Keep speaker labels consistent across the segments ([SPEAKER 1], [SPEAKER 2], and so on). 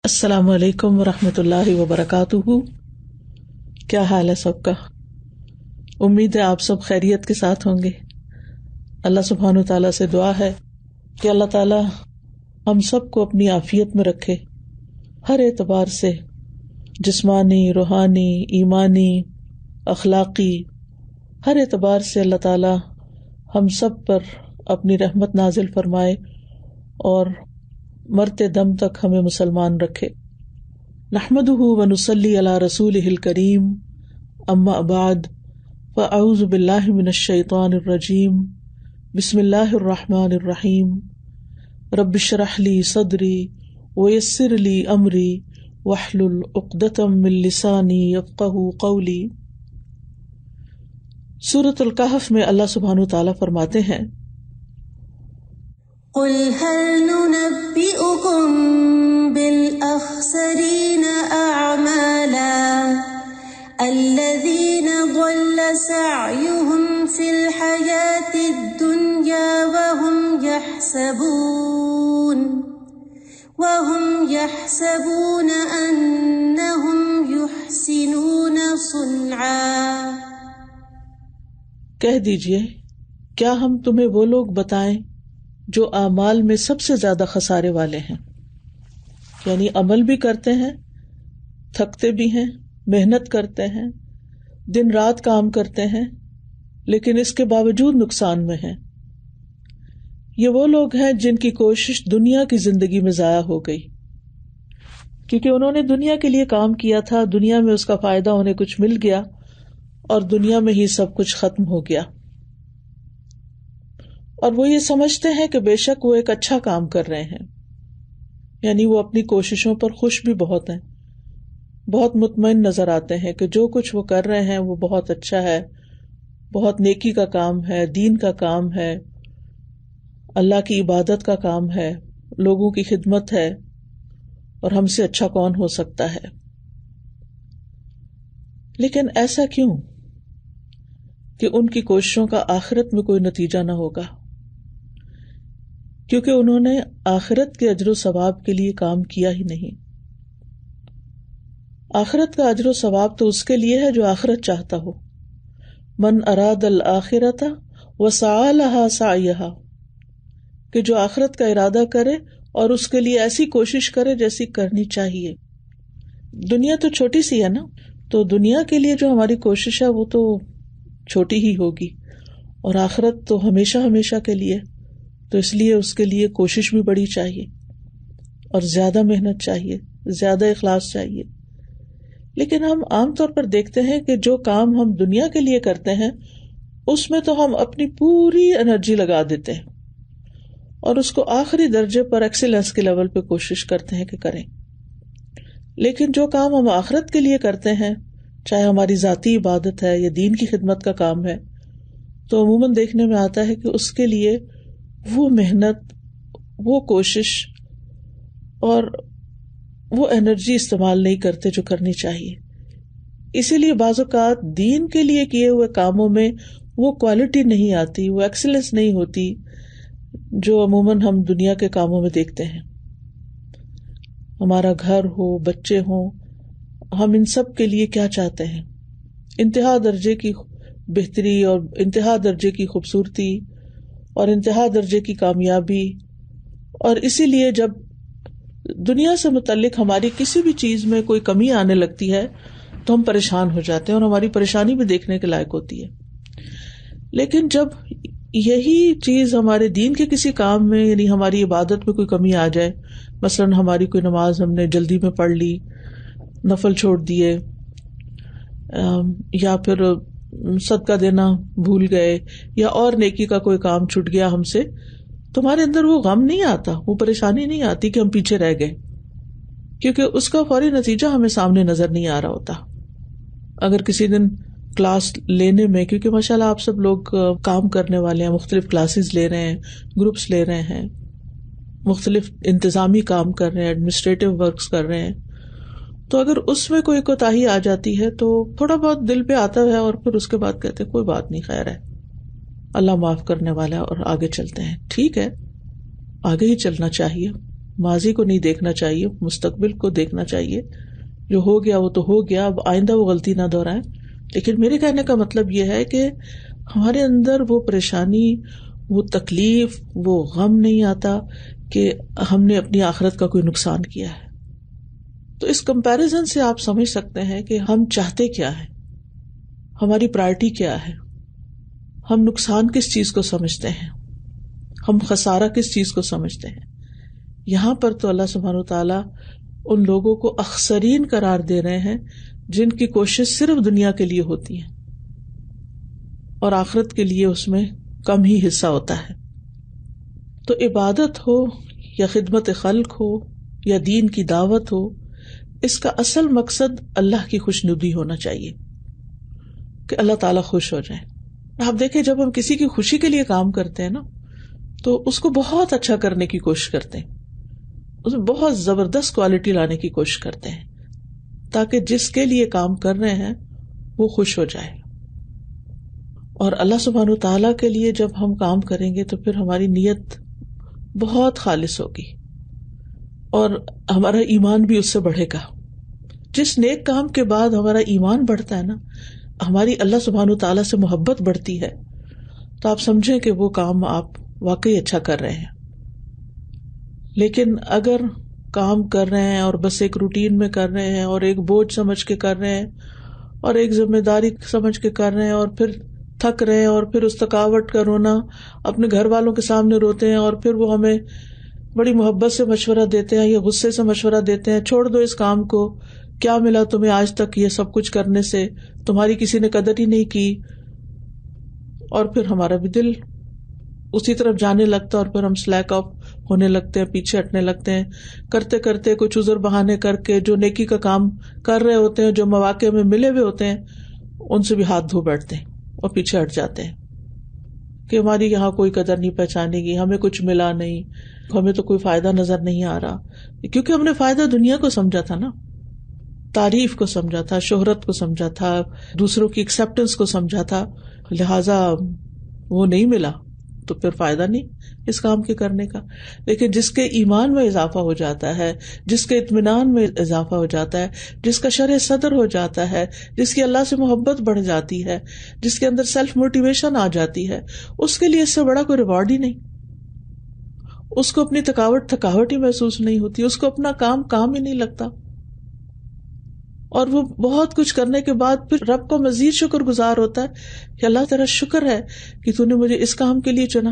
[SPEAKER 1] السلام علیکم ورحمۃ اللہ وبرکاتہ. کیا حال ہے سب کا؟ امید ہے آپ سب خیریت کے ساتھ ہوں گے. اللہ سبحانہ تعالیٰ سے دعا ہے کہ اللہ تعالیٰ ہم سب کو اپنی عافیت میں رکھے، ہر اعتبار سے، جسمانی، روحانی، ایمانی، اخلاقی، ہر اعتبار سے اللہ تعالیٰ ہم سب پر اپنی رحمت نازل فرمائے اور مرتے دم تک ہمیں مسلمان رکھے. نحمدہ ونصلی علی رسولہ الکریم، اما بعد، فاعوذ باللہ من الشیطان الرجیم، بسم اللہ الرحمن الرحیم. رب اشرح لی صدری ویسر لی امری واحلل عقدۃ من لسانی یفقہوا قولی. سورۃ الکہف میں اللہ سبحانہ تعالیٰ فرماتے ہیں،
[SPEAKER 2] قل هل ننبئكم بالأخسرين أعمالا الذين ضل سعيهم في الحياة الدنيا وهم يحسبون أنهم يحسنون صنعا.
[SPEAKER 1] کہہ دیجئے کیا ہم تمہیں وہ لوگ بتائیں جو اعمال میں سب سے زیادہ خسارے والے ہیں، یعنی عمل بھی کرتے ہیں، تھکتے بھی ہیں، محنت کرتے ہیں، دن رات کام کرتے ہیں، لیکن اس کے باوجود نقصان میں ہیں. یہ وہ لوگ ہیں جن کی کوشش دنیا کی زندگی میں ضائع ہو گئی، کیونکہ انہوں نے دنیا کے لیے کام کیا تھا، دنیا میں اس کا فائدہ انہیں کچھ مل گیا اور دنیا میں ہی سب کچھ ختم ہو گیا. اور وہ یہ سمجھتے ہیں کہ بے شک وہ ایک اچھا کام کر رہے ہیں، یعنی وہ اپنی کوششوں پر خوش بھی بہت ہیں، بہت مطمئن نظر آتے ہیں کہ جو کچھ وہ کر رہے ہیں وہ بہت اچھا ہے، بہت نیکی کا کام ہے، دین کا کام ہے، اللہ کی عبادت کا کام ہے، لوگوں کی خدمت ہے، اور ہم سے اچھا کون ہو سکتا ہے. لیکن ایسا کیوں کہ ان کی کوششوں کا آخرت میں کوئی نتیجہ نہ ہوگا؟ کیونکہ انہوں نے آخرت کے اجر و ثواب کے لیے کام کیا ہی نہیں. آخرت کا اجر و ثواب تو اس کے لیے ہے جو آخرت چاہتا ہو. من اراد الآخرۃ وسعی لہا سعیہا، کہ جو آخرت کا ارادہ کرے اور اس کے لیے ایسی کوشش کرے جیسی کرنی چاہیے. دنیا تو چھوٹی سی ہے نا، تو دنیا کے لیے جو ہماری کوشش ہے وہ تو چھوٹی ہی ہوگی، اور آخرت تو ہمیشہ ہمیشہ کے لیے، تو اس لیے اس کے لیے کوشش بھی بڑی چاہیے اور زیادہ محنت چاہیے، زیادہ اخلاص چاہیے. لیکن ہم عام طور پر دیکھتے ہیں کہ جو کام ہم دنیا کے لیے کرتے ہیں اس میں تو ہم اپنی پوری انرجی لگا دیتے ہیں اور اس کو آخری درجے پر ایکسیلنس کے لیول پہ کوشش کرتے ہیں کہ کریں. لیکن جو کام ہم آخرت کے لیے کرتے ہیں، چاہے ہماری ذاتی عبادت ہے یا دین کی خدمت کا کام ہے، تو عموماً دیکھنے میں آتا ہے کہ اس کے لیے وہ محنت، وہ کوشش اور وہ انرجی استعمال نہیں کرتے جو کرنی چاہیے. اسی لیے بعض اوقات دین کے لیے کیے ہوئے کاموں میں وہ کوالٹی نہیں آتی، وہ ایکسیلنس نہیں ہوتی جو عموماً ہم دنیا کے کاموں میں دیکھتے ہیں. ہمارا گھر ہو، بچے ہوں، ہم ان سب کے لیے کیا چاہتے ہیں؟ انتہا درجے کی بہتری اور انتہا درجے کی خوبصورتی اور انتہا درجے کی کامیابی. اور اسی لیے جب دنیا سے متعلق ہماری کسی بھی چیز میں کوئی کمی آنے لگتی ہے تو ہم پریشان ہو جاتے ہیں اور ہماری پریشانی بھی دیکھنے کے لائق ہوتی ہے. لیکن جب یہی چیز ہمارے دین کے کسی کام میں، یعنی ہماری عبادت میں کوئی کمی آ جائے، مثلاً ہماری کوئی نماز ہم نے جلدی میں پڑھ لی، نفل چھوڑ دیے، یا پھر صدقہ دینا بھول گئے، یا اور نیکی کا کوئی کام چھوٹ گیا ہم سے، تمہارے اندر وہ غم نہیں آتا، وہ پریشانی نہیں آتی کہ ہم پیچھے رہ گئے، کیونکہ اس کا فوری نتیجہ ہمیں سامنے نظر نہیں آ رہا ہوتا. اگر کسی دن کلاس لینے میں، کیونکہ ماشاءاللہ آپ سب لوگ کام کرنے والے ہیں، مختلف کلاسز لے رہے ہیں، گروپس لے رہے ہیں، مختلف انتظامی کام کر رہے ہیں، ایڈمنسٹریٹو ورکس کر رہے ہیں، تو اگر اس میں کوئی کوتاہی آ جاتی ہے تو تھوڑا بہت دل پہ آتا ہے، اور پھر اس کے بعد کہتے ہیں کوئی بات نہیں، خیر ہے، اللہ معاف کرنے والا ہے اور آگے چلتے ہیں. ٹھیک ہے، آگے ہی چلنا چاہیے، ماضی کو نہیں دیکھنا چاہیے، مستقبل کو دیکھنا چاہیے. جو ہو گیا وہ تو ہو گیا، اب آئندہ وہ غلطی نہ دہرائیں. لیکن میرے کہنے کا مطلب یہ ہے کہ ہمارے اندر وہ پریشانی، وہ تکلیف، وہ غم نہیں آتا کہ ہم نے اپنی آخرت کا کوئی نقصان کیا ہے. تو اس کمپیریزن سے آپ سمجھ سکتے ہیں کہ ہم چاہتے کیا ہے، ہماری پرائرٹی کیا ہے، ہم نقصان کس چیز کو سمجھتے ہیں، ہم خسارہ کس چیز کو سمجھتے ہیں. یہاں پر تو اللہ سبحانہ وتعالیٰ ان لوگوں کو اخسرین قرار دے رہے ہیں جن کی کوشش صرف دنیا کے لیے ہوتی ہے اور آخرت کے لیے اس میں کم ہی حصہ ہوتا ہے. تو عبادت ہو یا خدمت خلق ہو یا دین کی دعوت ہو، اس کا اصل مقصد اللہ کی خوشنودی ہونا چاہیے کہ اللہ تعالیٰ خوش ہو جائے. آپ دیکھیں جب ہم کسی کی خوشی کے لیے کام کرتے ہیں نا تو اس کو بہت اچھا کرنے کی کوشش کرتے ہیں، اس میں بہت زبردست کوالٹی لانے کی کوشش کرتے ہیں تاکہ جس کے لیے کام کر رہے ہیں وہ خوش ہو جائے. اور اللہ سبحانہ وتعالیٰ کے لیے جب ہم کام کریں گے تو پھر ہماری نیت بہت خالص ہوگی اور ہمارا ایمان بھی اس سے بڑھے گا. جس نیک کام کے بعد ہمارا ایمان بڑھتا ہے نا، ہماری اللہ سبحانہ وتعالیٰ سے محبت بڑھتی ہے، تو آپ سمجھیں کہ وہ کام آپ واقعی اچھا کر رہے ہیں. لیکن اگر کام کر رہے ہیں اور بس ایک روٹین میں کر رہے ہیں اور ایک بوجھ سمجھ کے کر رہے ہیں اور ایک ذمہ داری سمجھ کے کر رہے ہیں اور پھر تھک رہے ہیں اور پھر اس تھکاوٹ کا رونا اپنے گھر والوں کے سامنے روتے ہیں اور پھر وہ ہمیں بڑی محبت سے مشورہ دیتے ہیں یا غصے سے مشورہ دیتے ہیں، چھوڑ دو اس کام کو، کیا ملا تمہیں آج تک یہ سب کچھ کرنے سے، تمہاری کسی نے قدر ہی نہیں کی. اور پھر ہمارا بھی دل اسی طرف جانے لگتا ہے اور پھر ہم سلیک آف ہونے لگتے ہیں، پیچھے ہٹنے لگتے ہیں، کرتے کرتے کچھ عذر بہانے کر کے جو نیکی کا کام کر رہے ہوتے ہیں، جو مواقع میں ملے ہوئے ہوتے ہیں، ان سے بھی ہاتھ دھو بیٹھتے ہیں اور پیچھے ہٹ جاتے ہیں کہ ہماری یہاں کوئی قدر نہیں پہچانے گی، ہمیں کچھ ملا نہیں، ہمیں تو کوئی فائدہ نظر نہیں آ رہا. کیونکہ ہم نے فائدہ دنیا کو سمجھا تھا نا، تعریف کو سمجھا تھا، شہرت کو سمجھا تھا، دوسروں کی ایکسیپٹنس کو سمجھا تھا، لہٰذا وہ نہیں ملا تو پھر فائدہ نہیں اس کام کے کرنے کا. لیکن جس کے ایمان میں اضافہ ہو جاتا ہے، جس کے اطمینان میں اضافہ ہو جاتا ہے، جس کا شرح صدر ہو جاتا ہے، جس کی اللہ سے محبت بڑھ جاتی ہے، جس کے اندر سیلف موٹیویشن آ جاتی ہے، اس کے لیے اس سے بڑا کوئی ریوارڈ ہی نہیں. اس کو اپنی تھکاوٹ ہی محسوس نہیں ہوتی، اس کو اپنا کام ہی نہیں لگتا، اور وہ بہت کچھ کرنے کے بعد پھر رب کو مزید شکر گزار ہوتا ہے کہ اللہ تیرا شکر ہے کہ تو نے مجھے اس کام کے لیے چنا،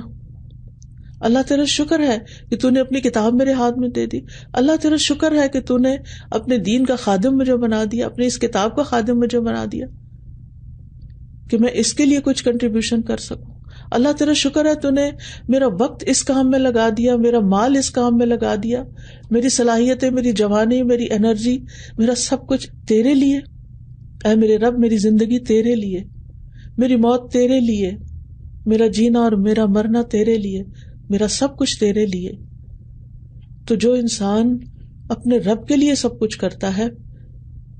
[SPEAKER 1] اللہ تیرا شکر ہے کہ تو نے اپنی کتاب میرے ہاتھ میں دے دی، اللہ تیرا شکر ہے کہ تو نے اپنے دین کا خادم مجھے بنا دیا، اپنی اس کتاب کا خادم مجھے بنا دیا کہ میں اس کے لیے کچھ کنٹریبیوشن کر سکوں. اللہ تیرا شکر ہے تو نے میرا وقت اس کام میں لگا دیا، میرا مال اس کام میں لگا دیا، میری صلاحیتیں، میری جوانی، میری انرجی، میرا سب کچھ تیرے لیے. اے میرے رب، میری زندگی تیرے لیے، میری موت تیرے لیے، میرا جینا اور میرا مرنا تیرے لیے، میرا سب کچھ تیرے لیے. تو جو انسان اپنے رب کے لیے سب کچھ کرتا ہے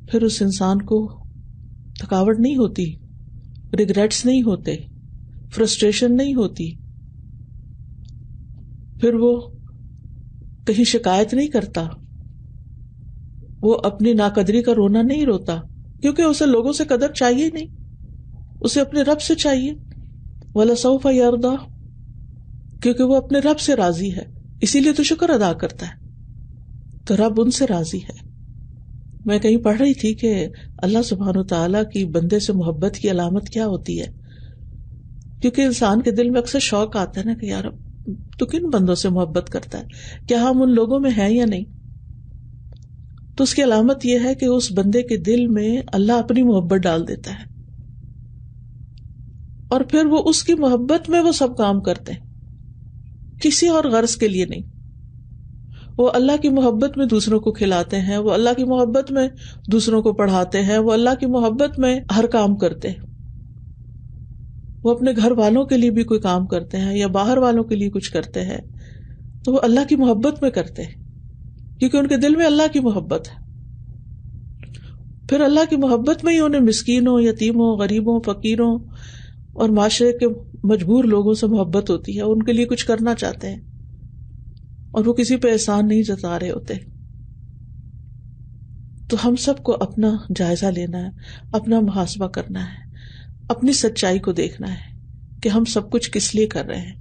[SPEAKER 1] پھر اس انسان کو تھکاوٹ نہیں ہوتی، ریگریٹس نہیں ہوتے، فرسٹریشن نہیں ہوتی، پھر وہ کہیں شکایت نہیں کرتا، وہ اپنی ناقدری کا رونا نہیں روتا، کیونکہ اسے لوگوں سے قدر چاہیے نہیں، اسے اپنے رب سے چاہیے. وَلَسَوْفَ يَرْضَىٰ، کیونکہ وہ اپنے رب سے راضی ہے، اسی لیے تو شکر ادا کرتا ہے، تو رب ان سے راضی ہے. میں کہیں پڑھ رہی تھی کہ اللہ سبحانہ وتعالیٰ کی بندے سے محبت کی علامت کیا ہوتی ہے، کیونکہ انسان کے دل میں اکثر شوق آتا ہے نا کہ یار تو کن بندوں سے محبت کرتا ہے، کیا ہم ان لوگوں میں ہیں یا نہیں. تو اس کی علامت یہ ہے کہ اس بندے کے دل میں اللہ اپنی محبت ڈال دیتا ہے اور پھر وہ اس کی محبت میں وہ سب کام کرتے ہیں، کسی اور غرض کے لیے نہیں. وہ اللہ کی محبت میں دوسروں کو کھلاتے ہیں، وہ اللہ کی محبت میں دوسروں کو پڑھاتے ہیں، وہ اللہ کی محبت میں ہر کام کرتے ہیں. وہ اپنے گھر والوں کے لیے بھی کوئی کام کرتے ہیں یا باہر والوں کے لیے کچھ کرتے ہیں تو وہ اللہ کی محبت میں کرتے ہیں، کیونکہ ان کے دل میں اللہ کی محبت ہے. پھر اللہ کی محبت میں ہی انہیں مسکینوں، یتیموں، غریبوں، فقیروں اور معاشرے کے مجبور لوگوں سے محبت ہوتی ہے، ان کے لیے کچھ کرنا چاہتے ہیں. اور وہ کسی پہ احسان نہیں جتا رہے ہوتے. تو ہم سب کو اپنا جائزہ لینا ہے, اپنا محاسبہ کرنا ہے, اپنی سچائی کو دیکھنا ہے کہ ہم سب کچھ کس لیے کر رہے ہیں.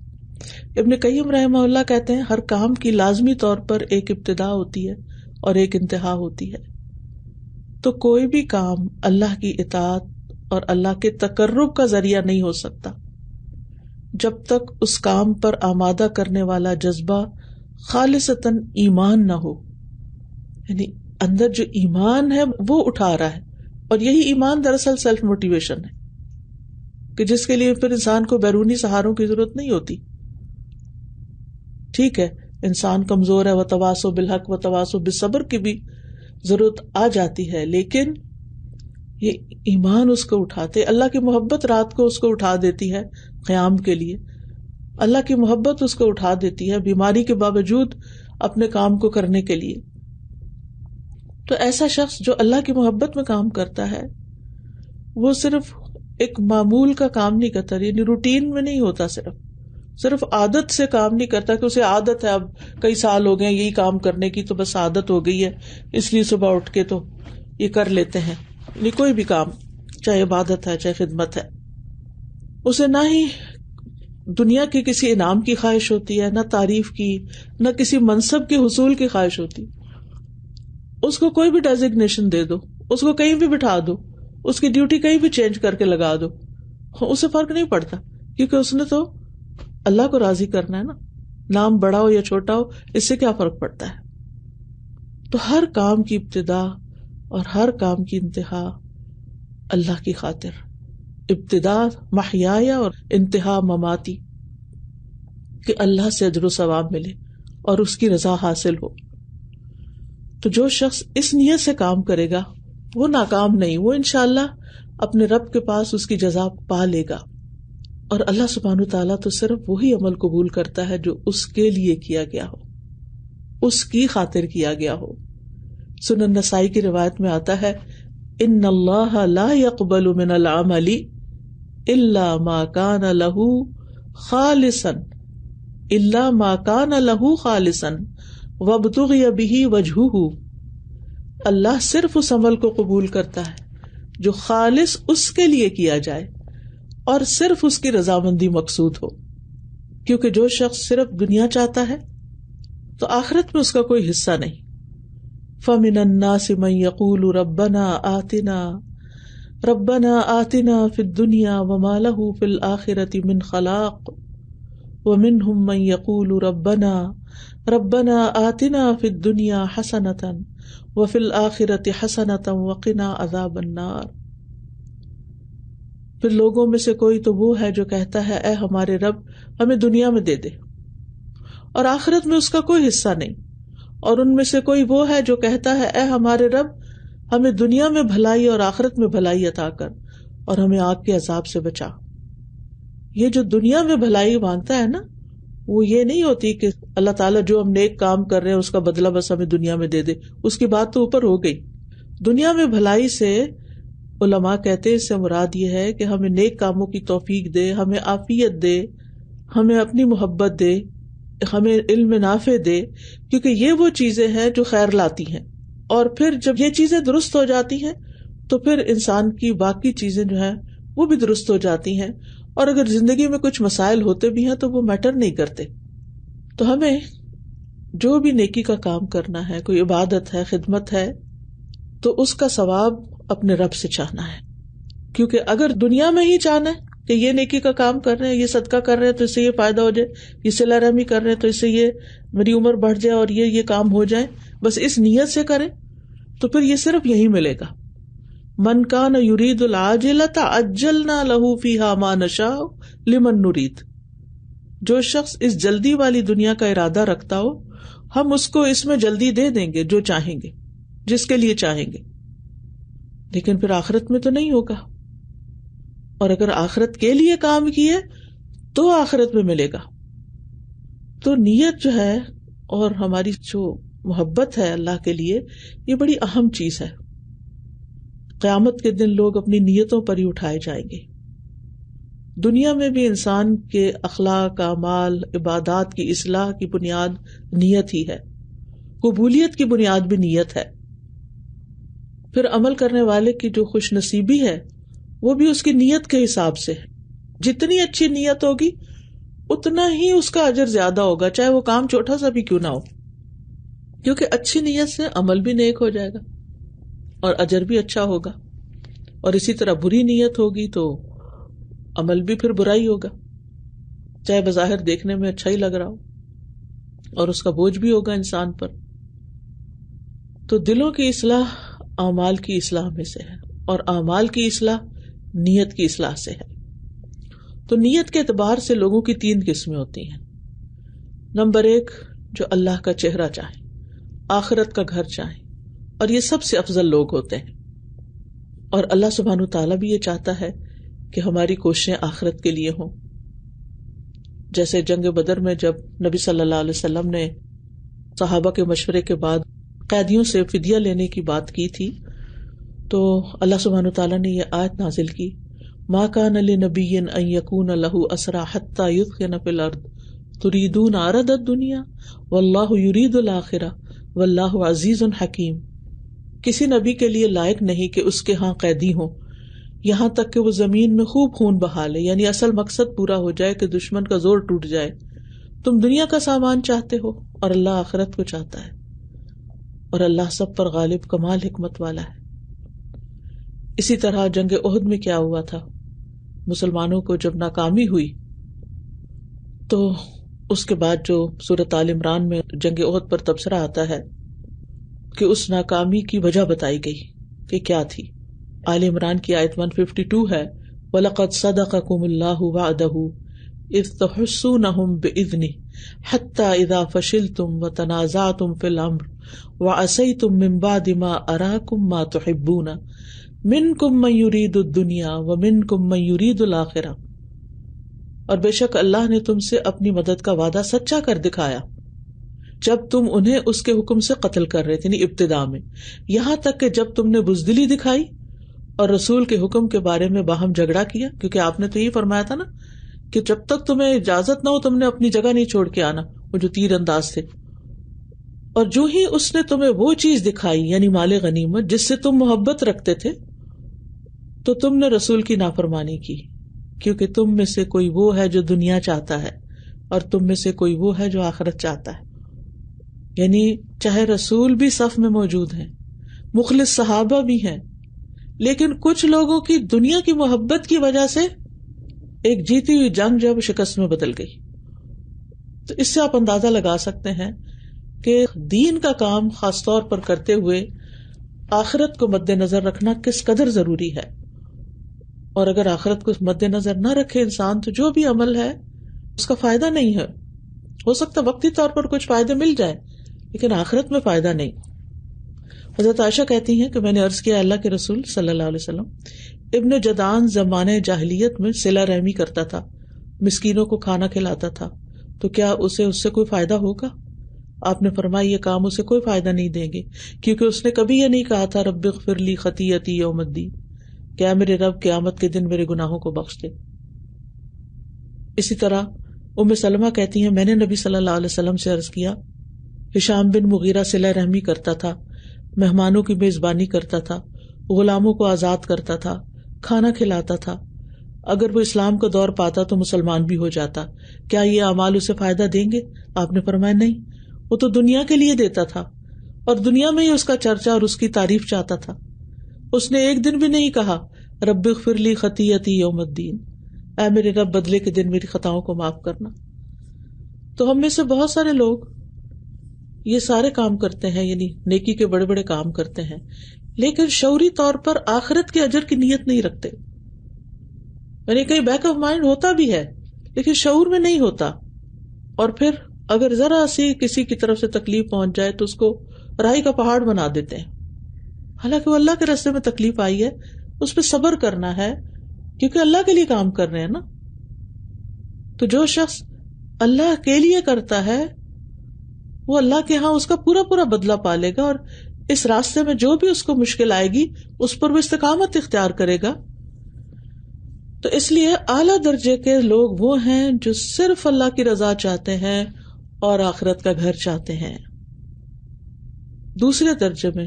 [SPEAKER 1] ابن قیم رحمہ اللہ کہتے ہیں ہر کام کی لازمی طور پر ایک ابتدا ہوتی ہے اور ایک انتہا ہوتی ہے. تو کوئی بھی کام اللہ کی اطاعت اور اللہ کے تقرب کا ذریعہ نہیں ہو سکتا جب تک اس کام پر آمادہ کرنے والا جذبہ خالصتاً ایمان نہ ہو. یعنی اندر جو ایمان ہے وہ اٹھا رہا ہے, اور یہی ایمان دراصل سیلف موٹیویشن ہے کہ جس کے لیے پھر انسان کو بیرونی سہاروں کی ضرورت نہیں ہوتی. ٹھیک ہے انسان کمزور ہے, وتواصوا بالحق وتواصوا بالصبر کی بھی ضرورت آ جاتی ہے, لیکن یہ ایمان اس کو اٹھاتے. اللہ کی محبت رات کو اس کو اٹھا دیتی ہے قیام کے لیے, اللہ کی محبت اس کو اٹھا دیتی ہے بیماری کے باوجود اپنے کام کو کرنے کے لیے. تو ایسا شخص جو اللہ کی محبت میں کام کرتا ہے وہ صرف ایک معمول کا کام نہیں کرتا, یعنی روٹین میں نہیں ہوتا, صرف عادت سے کام نہیں کرتا کہ اسے عادت ہے اب کئی سال ہو گئے یہی کام کرنے کی تو بس عادت ہو گئی ہے اس لیے صبح اٹھ کے تو یہ کر لیتے ہیں. نہیں, کوئی بھی کام چاہے عبادت ہے چاہے خدمت ہے, اسے نہ ہی دنیا کے کسی انعام کی خواہش ہوتی ہے, نہ تعریف کی, نہ کسی منصب کے حصول کی خواہش ہوتی. اس کو کوئی بھی ڈیزگنیشن دے دو, اس کو کہیں بھی بٹھا دو, اس کی ڈیوٹی کہیں بھی چینج کر کے لگا دو, اسے فرق نہیں پڑتا کیونکہ اس نے تو اللہ کو راضی کرنا ہے نا. نام بڑا ہو یا چھوٹا ہو اس سے کیا فرق پڑتا ہے. تو ہر کام کی ابتدا اور ہر کام کی انتہا اللہ کی خاطر, ابتدا محیایا اور انتہا مماتی, کہ اللہ سے اجر و ثواب ملے اور اس کی رضا حاصل ہو. تو جو شخص اس نیت سے کام کرے گا وہ ناکام نہیں, وہ انشاءاللہ اپنے رب کے پاس اس کی جزا پا لے گا. اور اللہ سبحانہ تعالیٰ تو صرف وہی عمل قبول کرتا ہے جو اس کے لیے کیا گیا ہو, اس کی خاطر کیا گیا ہو. سنن نسائی کی روایت میں آتا ہے ان اللہ لا يقبل من العمل الا ما كان له خالصا الا ما كان له خالصا وابتغي به وجهه. اللہ صرف اس عمل کو قبول کرتا ہے جو خالص اس کے لیے کیا جائے اور صرف اس کی رضامندی مقصود ہو. کیونکہ جو شخص صرف دنیا چاہتا ہے تو آخرت میں اس کا کوئی حصہ نہیں. فَمِنَ النَّاسِ مَن يَقُولُ رَبَّنَا آتِنَا فِي الدُّنْيَا وَمَا لَهُ فِي الْآخِرَةِ مِنْ خَلَاقٍ وَمِنْهُمْ مَن يَقُولُ رَبَّنَا آتِنَا فِي الدُّنْيَا حَسَنَةً وَفِي الْآخِرَةِ حَسَنَةً وَقِنَا عَذَابَ النَّارِ. پھر لوگوں میں سے کوئی تو وہ ہے جو کہتا ہے اے ہمارے رب ہمیں دنیا میں دے دے, اور آخرت میں اس کا کوئی حصہ نہیں. اور ان میں سے کوئی وہ ہے جو کہتا ہے اے ہمارے رب ہمیں دنیا میں بھلائی اور آخرت میں بھلائی عطا کر اور ہمیں آگ کے عذاب سے بچا. یہ جو دنیا میں بھلائی مانگتا ہے نا, وہ یہ نہیں ہوتی کہ اللہ تعالیٰ جو ہم نیک کام کر رہے ہیں اس کا بدلہ بس ہمیں دنیا میں دے دے, اس کی بات تو اوپر ہو گئی. دنیا میں بھلائی سے علماء کہتے ہیں اس سے مراد یہ ہے کہ ہمیں نیک کاموں کی توفیق دے, ہمیں عافیت دے, ہمیں اپنی محبت دے, ہمیں علم نافع دے, کیونکہ یہ وہ چیزیں ہیں جو خیر لاتی ہیں. اور پھر جب یہ چیزیں درست ہو جاتی ہیں تو پھر انسان کی باقی چیزیں جو ہیں وہ بھی درست ہو جاتی ہیں. اور اگر زندگی میں کچھ مسائل ہوتے بھی ہیں تو وہ میٹر نہیں کرتے. تو ہمیں جو بھی نیکی کا کام کرنا ہے, کوئی عبادت ہے, خدمت ہے, تو اس کا ثواب اپنے رب سے چاہنا ہے. کیونکہ اگر دنیا میں ہی چاہنا ہے کہ یہ نیکی کا کام کر رہے ہیں, یہ صدقہ کر رہے ہیں تو اس سے یہ فائدہ ہو جائے, یہ صلہ رحمی کر رہے ہیں تو اس سے یہ میری عمر بڑھ جائے اور یہ کام ہو جائے, بس اس نیت سے کریں تو پھر یہ صرف یہی ملے گا. من کان یرید العاجلۃ عجلنا لہ فیہا ما نشاء لمن نرید. جو شخص اس جلدی والی دنیا کا ارادہ رکھتا ہو ہم اس کو اس میں جلدی دے دیں گے جو چاہیں گے, جس کے لیے چاہیں گے. لیکن پھر آخرت میں تو نہیں ہوگا. اور اگر آخرت کے لیے کام کیے تو آخرت میں ملے گا. تو نیت جو ہے اور ہماری جو محبت ہے اللہ کے لیے, یہ بڑی اہم چیز ہے. قیامت کے دن لوگ اپنی نیتوں پر ہی اٹھائے جائیں گے. دنیا میں بھی انسان کے اخلاق، اعمال، عبادات کی اصلاح کی بنیاد نیت ہی ہے، قبولیت کی بنیاد بھی نیت ہے. پھر عمل کرنے والے کی جو خوش نصیبی ہے وہ بھی اس کی نیت کے حساب سے ہے. جتنی اچھی نیت ہوگی اتنا ہی اس کا اجر زیادہ ہوگا، چاہے وہ کام چھوٹا سا بھی کیوں نہ ہو، کیونکہ اچھی نیت سے عمل بھی نیک ہو جائے گا اور اجر بھی اچھا ہوگا. اور اسی طرح بری نیت ہوگی تو عمل بھی پھر برا ہی ہوگا، چاہے بظاہر دیکھنے میں اچھا ہی لگ رہا ہو، اور اس کا بوجھ بھی ہوگا انسان پر. تو دلوں کی اصلاح اعمال کی اصلاح میں سے ہے، اور اعمال کی اصلاح نیت کی اصلاح سے ہے. تو نیت کے اعتبار سے لوگوں کی 3 قسمیں ہوتی ہیں. نمبر 1، جو اللہ کا چہرہ چاہیں، آخرت کا گھر چاہیں، اور یہ سب سے افضل لوگ ہوتے ہیں. اور اللہ سبحانہ تعالیٰ بھی یہ چاہتا ہے کہ ہماری کوششیں آخرت کے لیے ہوں. جیسے جنگ بدر میں جب نبی صلی اللہ علیہ وسلم نے صحابہ کے مشورے کے بعد قیدیوں سے فدیہ لینے کی بات کی تھی، تو اللہ سبحانہ تعالیٰ نے یہ آیت نازل کی، ما کان لنبی ان یکون لہ اسری حتی یثخن فی الارض تریدون عرض الدنیا واللہ یرید الآخرہ واللہ عزیز حکیم. کسی نبی کے لیے لائق نہیں کہ اس کے ہاں قیدی ہوں یہاں تک کہ وہ زمین میں خوب خون بہا لے، یعنی اصل مقصد پورا ہو جائے کہ دشمن کا زور ٹوٹ جائے. تم دنیا کا سامان چاہتے ہو اور اللہ آخرت کو چاہتا ہے، اور اللہ سب پر غالب کمال حکمت والا ہے. اسی طرح جنگ احد میں کیا ہوا تھا، مسلمانوں کو جب ناکامی ہوئی تو اس کے بعد جو سورۃ آل عمران میں جنگ احد پر تبصرہ آتا ہے کہ اس ناکامی کی وجہ بتائی گئی کہ کیا تھی. آل عمران کی آیت 152 ہے، وَلَقَدْ صَدَقَكُمُ اللَّهُ وَعْدَهُ إِذْ تَحُسُّونَهُمْ بِإِذْنِهِ حَتَّى إِذَا فَشِلْتُمْ وَتَنَازَعْتُمْ فِي الْأَمْرِ وَعَصَيْتُمْ مِنْ بَعْدِ مَا أَرَاكُمْ مَا تُحِبُّونَ مِنْكُمْ مَنْ يُرِيدُ الدُّنْيَا وَمِنْكُمْ مَنْ يُرِيدُ الْآخِرَةَ. اور بے شک اللہ نے تم سے اپنی مدد کا وعدہ سچا کر دکھایا جب تم انہیں اس کے حکم سے قتل کر رہے تھے، یعنی ابتدا میں، یہاں تک کہ جب تم نے بزدلی دکھائی اور رسول کے حکم کے بارے میں باہم جھگڑا کیا. کیونکہ آپ نے تو یہی فرمایا تھا نا کہ جب تک تمہیں اجازت نہ ہو تم نے اپنی جگہ نہیں چھوڑ کے آنا، وہ جو تیر انداز تھے. اور جو ہی اس نے تمہیں وہ چیز دکھائی یعنی مال غنیمت جس سے تم محبت رکھتے تھے، تو تم نے رسول کی نافرمانی کی، کیونکہ تم میں سے کوئی وہ ہے جو دنیا چاہتا ہے اور تم میں سے کوئی وہ ہے جو آخرت چاہتا ہے. یعنی چاہے رسول بھی صف میں موجود ہیں، مخلص صحابہ بھی ہیں، لیکن کچھ لوگوں کی دنیا کی محبت کی وجہ سے ایک جیتی ہوئی جنگ جب شکست میں بدل گئی. تو اس سے آپ اندازہ لگا سکتے ہیں کہ دین کا کام خاص طور پر کرتے ہوئے آخرت کو مد نظر رکھنا کس قدر ضروری ہے. اور اگر آخرت کو مد نظر نہ رکھے انسان تو جو بھی عمل ہے اس کا فائدہ نہیں ہے. ہو سکتا وقتی طور پر کچھ فائدے مل جائے لیکن آخرت میں فائدہ نہیں. حضرت عائشہ کہتی ہیں کہ میں نے عرض کیا اللہ کے رسول صلی اللہ علیہ وسلم، ابن جدعان زمانے جاہلیت میں صلہ رحمی کرتا تھا، مسکینوں کو کھانا کھلاتا تھا، تو کیا اسے اس سے کوئی فائدہ ہوگا؟ آپ نے فرمایا یہ کام اسے کوئی فائدہ نہیں دیں گے، کیونکہ اس نے کبھی یہ نہیں کہا تھا رب اغفر لی خطیئتی یوم الدین، کیا میرے رب قیامت کے دن میرے گناہوں کو بخش دے. اسی طرح ام سلمہ کہتی ہیں میں نے نبی صلی اللہ علیہ وسلم سے عرض کیا، ہشام بن مغیرہ صلہ رحمی کرتا تھا، مہمانوں کی میزبانی کرتا تھا، غلاموں کو آزاد کرتا تھا، کھانا کھلاتا تھا، اگر وہ اسلام کا دور پاتا تو مسلمان بھی ہو جاتا، کیا یہ اعمال اسے فائدہ دیں گے؟ آپ نے فرمایا نہیں، وہ تو دنیا کے لیے دیتا تھا اور دنیا میں ہی اس کا چرچا اور اس کی تعریف چاہتا تھا. اس نے ایک دن بھی نہیں کہا رب اغفر لی خطیئتی یوم الدین، اے میرے رب بدلے کے دن میری خطاؤں کو معاف کرنا. تو ہم میں سے بہت سارے لوگ یہ سارے کام کرتے ہیں، یعنی نیکی کے بڑے بڑے کام کرتے ہیں، لیکن شعوری طور پر آخرت کے اجر کی نیت نہیں رکھتے. یعنی کہیں بیک آف مائنڈ ہوتا بھی ہے لیکن شعور میں نہیں ہوتا، اور پھر اگر ذرا سی کسی کی طرف سے تکلیف پہنچ جائے تو اس کو رائی کا پہاڑ بنا دیتے ہیں. حالانکہ وہ اللہ کے راستے میں تکلیف آئی ہے، اس پہ صبر کرنا ہے کیونکہ اللہ کے لیے کام کر رہے ہیں نا. تو جو شخص اللہ کے لیے کرتا ہے وہ اللہ کے ہاں اس کا پورا پورا بدلہ پالے گا، اور اس راستے میں جو بھی اس کو مشکل آئے گی اس پر وہ استقامت اختیار کرے گا. تو اس لیے اعلیٰ درجے کے لوگ وہ ہیں جو صرف اللہ کی رضا چاہتے ہیں اور آخرت کا گھر چاہتے ہیں. دوسرے درجے میں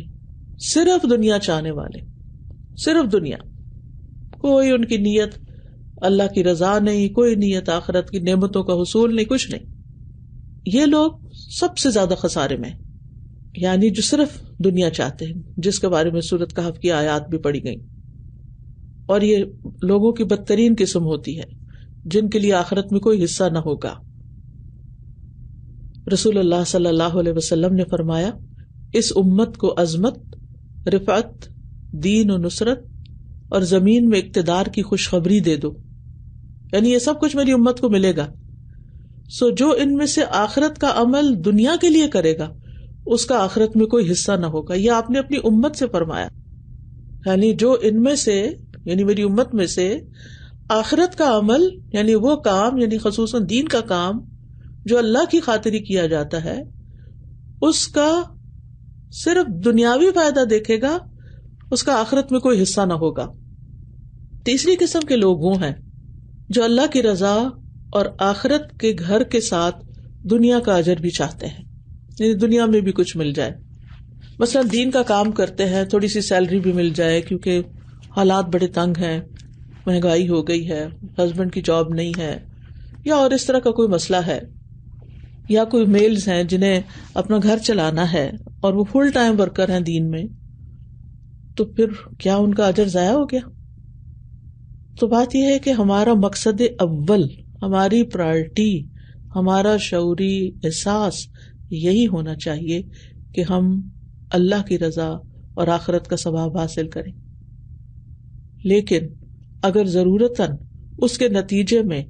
[SPEAKER 1] صرف دنیا چاہنے والے، صرف دنیا، کوئی ان کی نیت اللہ کی رضا نہیں، کوئی نیت آخرت کی نعمتوں کا حصول نہیں، کچھ نہیں. یہ لوگ سب سے زیادہ خسارے میں، یعنی جو صرف دنیا چاہتے ہیں، جس کے بارے میں سورۃ کہف کی آیات بھی پڑھی گئی. اور یہ لوگوں کی بدترین قسم ہوتی ہے جن کے لیے آخرت میں کوئی حصہ نہ ہوگا. رسول اللہ صلی اللہ علیہ وسلم نے فرمایا، اس امت کو عظمت، رفعت، دین و نصرت اور زمین میں اقتدار کی خوشخبری دے دو، یعنی یہ سب کچھ میری امت کو ملے گا. سو جو ان میں سے آخرت کا عمل دنیا کے لیے کرے گا اس کا آخرت میں کوئی حصہ نہ ہوگا. یہ آپ نے اپنی امت سے فرمایا، یعنی جو ان میں سے، یعنی میری امت میں سے آخرت کا عمل، یعنی وہ کام، یعنی خصوصاً دین کا کام جو اللہ کی خاطر کیا جاتا ہے، اس کا صرف دنیاوی فائدہ دیکھے گا، اس کا آخرت میں کوئی حصہ نہ ہوگا. تیسری قسم کے لوگ وہ ہیں جو اللہ کی رضا اور آخرت کے گھر کے ساتھ دنیا کا اجر بھی چاہتے ہیں، یعنی دنیا میں بھی کچھ مل جائے. مثلا دین کا کام کرتے ہیں، تھوڑی سی سیلری بھی مل جائے کیونکہ حالات بڑے تنگ ہیں، مہنگائی ہو گئی ہے، ہسبینڈ کی جاب نہیں ہے، یا اور اس طرح کا کوئی مسئلہ ہے، یا کوئی میلز ہیں جنہیں اپنا گھر چلانا ہے اور وہ فل ٹائم ورکر ہیں دین میں، تو پھر کیا ان کا اجر ضائع ہو گیا؟ تو بات یہ ہے کہ ہمارا مقصد اول، ہماری پرائرٹی، ہمارا شعوری احساس یہی ہونا چاہیے کہ ہم اللہ کی رضا اور آخرت کا ثواب حاصل کریں. لیکن اگر ضرورتاً اس کے نتیجے میں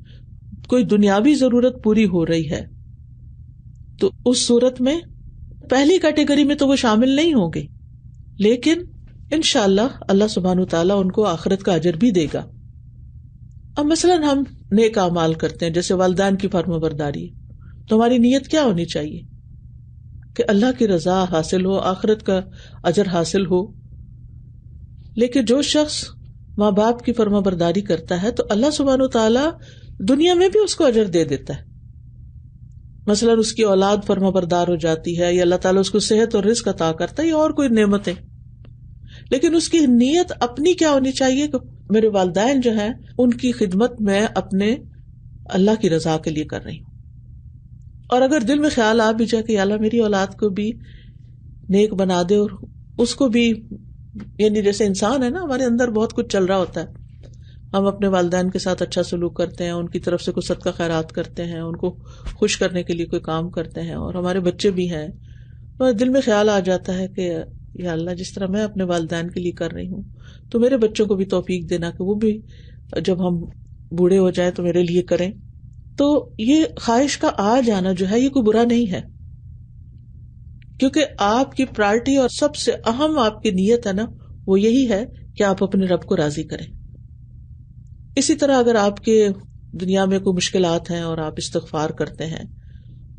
[SPEAKER 1] کوئی دنیاوی ضرورت پوری ہو رہی ہے تو اس صورت میں پہلی کیٹیگری میں تو وہ شامل نہیں ہوں گے، لیکن انشاءاللہ اللہ سبحانہ وتعالیٰ ان کو آخرت کا اجر بھی دے گا. اب مثلاً ہم نیک اعمال کرتے ہیں، جیسے والدین کی فرما برداری، تو ہماری نیت کیا ہونی چاہیے کہ اللہ کی رضا حاصل ہو، آخرت کا اجر حاصل ہو. لیکن جو شخص ماں باپ کی فرما برداری کرتا ہے تو اللہ سبحانہ وتعالیٰ دنیا میں بھی اس کو اجر دے دیتا ہے. مثلا اس کی اولاد فرما بردار ہو جاتی ہے، یا اللہ تعالیٰ اس کو صحت اور رزق عطا کرتا ہے، یا اور کوئی نعمتیں. لیکن اس کی نیت اپنی کیا ہونی چاہیے کہ میرے والدین جو ہیں ان کی خدمت میں اپنے اللہ کی رضا کے لیے کر رہی ہوں. اور اگر دل میں خیال آ بھی جائے کہ اللہ میری اولاد کو بھی نیک بنا دے، اور اس کو بھی، یعنی جیسے انسان ہے نا، ہمارے اندر بہت کچھ چل رہا ہوتا ہے، ہم اپنے والدین کے ساتھ اچھا سلوک کرتے ہیں، ان کی طرف سے کوئی صدقہ خیرات کرتے ہیں، ان کو خوش کرنے کے لیے کوئی کام کرتے ہیں، اور ہمارے بچے بھی ہیں، تو دل میں خیال آ جاتا ہے کہ یا اللہ جس طرح میں اپنے والدین کے لیے کر رہی ہوں تو میرے بچوں کو بھی توفیق دینا کہ وہ بھی جب ہم بوڑھے ہو جائیں تو میرے لیے کریں. تو یہ خواہش کا آ جانا جو ہے یہ کوئی برا نہیں ہے، کیونکہ آپ کی پرائرٹی اور سب سے اہم آپ کی نیت ہے نا، وہ یہی ہے کہ آپ اپنے رب کو راضی کریں. اسی طرح اگر آپ کے دنیا میں کوئی مشکلات ہیں اور آپ استغفار کرتے ہیں